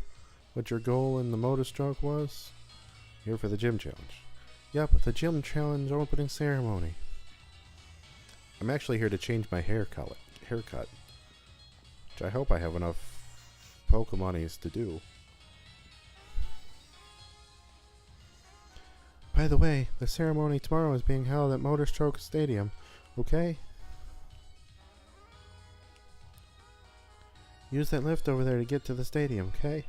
what your goal in the motor stroke was? Here for the gym challenge. Yep, the gym challenge opening ceremony. I'm actually here to change my haircut. Which I hope I have enough Pokemonies to do. By the way, the ceremony tomorrow is being held at Motorstroke Stadium, okay? Use that lift over there to get to the stadium, okay?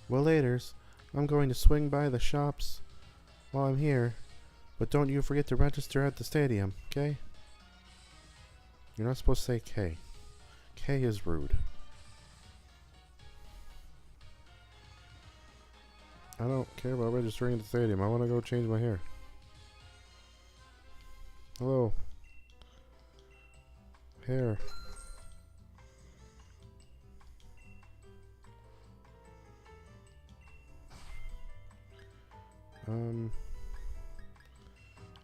Well, laters, I'm going to swing by the shops while I'm here, but don't you forget to register at the stadium, okay? You're not supposed to say K. K is rude. I don't care about registering at the stadium. I want to go change my hair. Hello. Hair.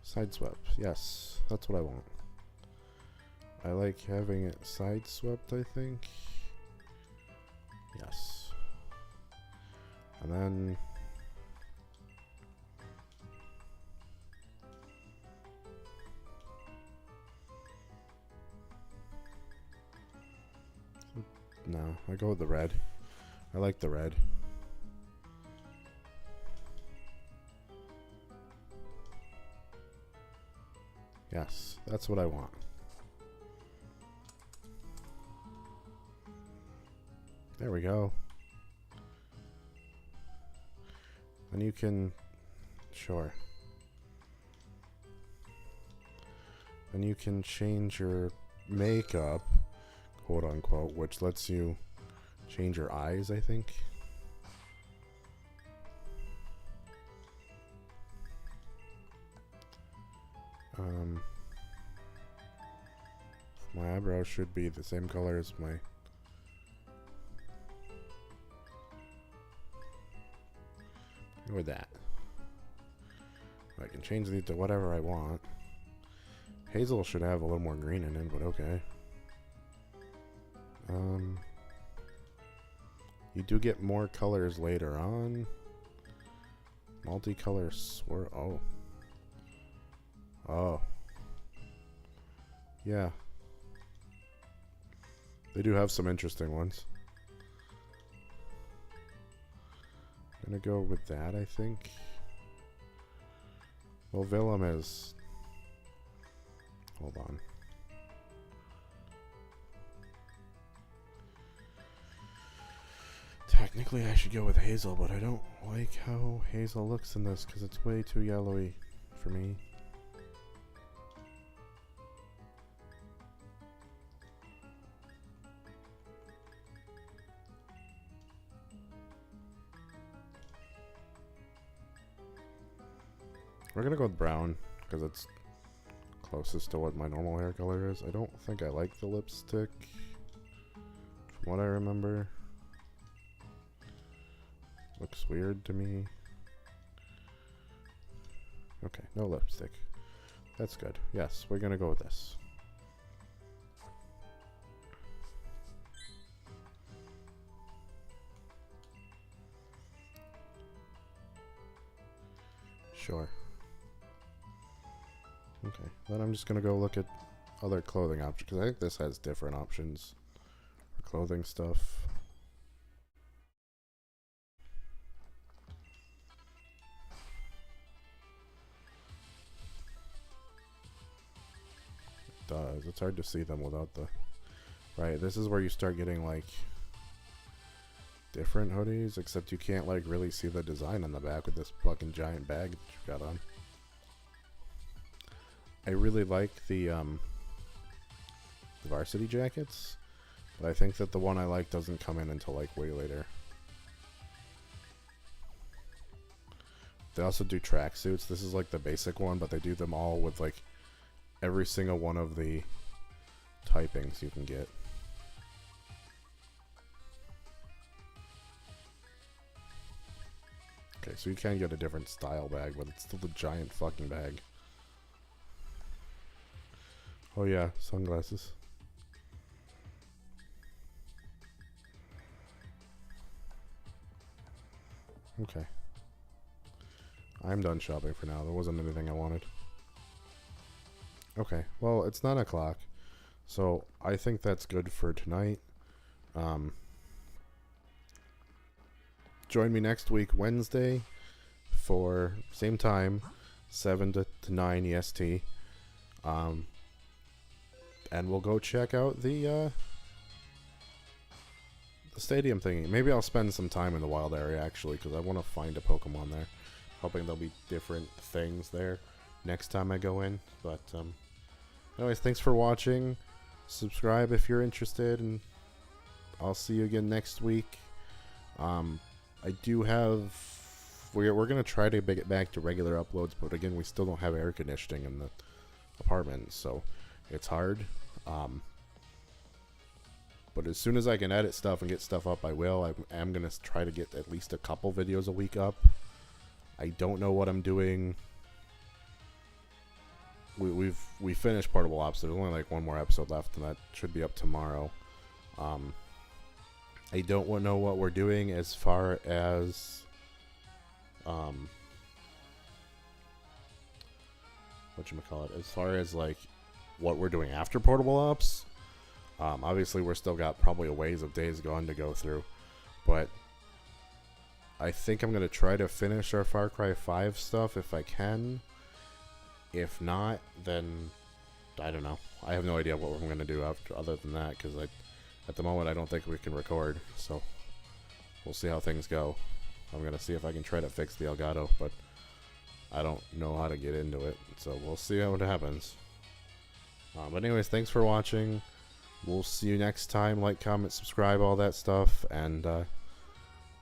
Side swept. Yes, that's what I want. I like having it side swept, I think. Yes. And then no, I go with the red. I like the red. Yes, that's what I want. There we go. And you can, sure. And you can change your makeup, quote unquote, which lets you change your eyes, I think. My eyebrows should be the same color as my with that. I can change these to whatever I want. Hazel should have a little more green in it, but okay. You do get more colors later on. Multicolor swirl. Oh. Oh. Yeah. They do have some interesting ones. I'm gonna go with that, I think. Well, Willem is... Hold on. Technically, I should go with Hazel, but I don't like how Hazel looks in this because it's way too yellowy for me. We're gonna go with brown because it's closest to what my normal hair color is. I don't think I like the lipstick from what I remember. Looks weird to me. Okay, no lipstick. That's good. Yes, we're gonna go with this. Sure. Okay, then I'm just gonna go look at other clothing options because I think this has different options for clothing stuff. It does. It's hard to see them without the... Right, this is where you start getting like different hoodies, except you can't like really see the design on the back with this fucking giant bag that you've got on. I really like the varsity jackets, but I think that the one I like doesn't come in until like way later. They also do tracksuits. This is like the basic one, but they do them all with like every single one of the typings you can get. Okay, so you can get a different style bag, but it's still the giant fucking bag. Oh yeah, sunglasses. Okay. I'm done shopping for now. There wasn't anything I wanted. Okay, well, it's 9 o'clock, so I think that's good for tonight. Join me next week, Wednesday, for same time, 7 to 9 EST. And we'll go check out the stadium thingy. Maybe I'll spend some time in the wild area, actually, because I want to find a Pokemon there. Hoping there'll be different things there next time I go in. But, anyways, thanks for watching. Subscribe if you're interested, and I'll see you again next week. I do have... We're going to try to get back to regular uploads, but again, we still don't have air conditioning in the apartment, so it's hard. But as soon as I can edit stuff and get stuff up, I will. I am going to try to get at least a couple videos a week up. I don't know what I'm doing. We finished Portable Ops. There's only like one more episode left, and that should be up tomorrow. I don't know what we're doing as far as whatchamacallit, as far as like what we're doing after Portable Ops. Obviously we're still got probably a ways of Days Gone to go through, but I think I'm gonna try to finish our Far Cry 5 stuff if I can. If not, then I don't know. I have no idea what we're gonna do after, other than that, because at the moment I don't think we can record, so we'll see how things go. I'm gonna see if I can try to fix the Elgato, but I don't know how to get into it, so we'll see how it happens. But anyways, thanks for watching. We'll see you next time. Like, comment, subscribe, all that stuff, and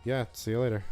yeah, see you later.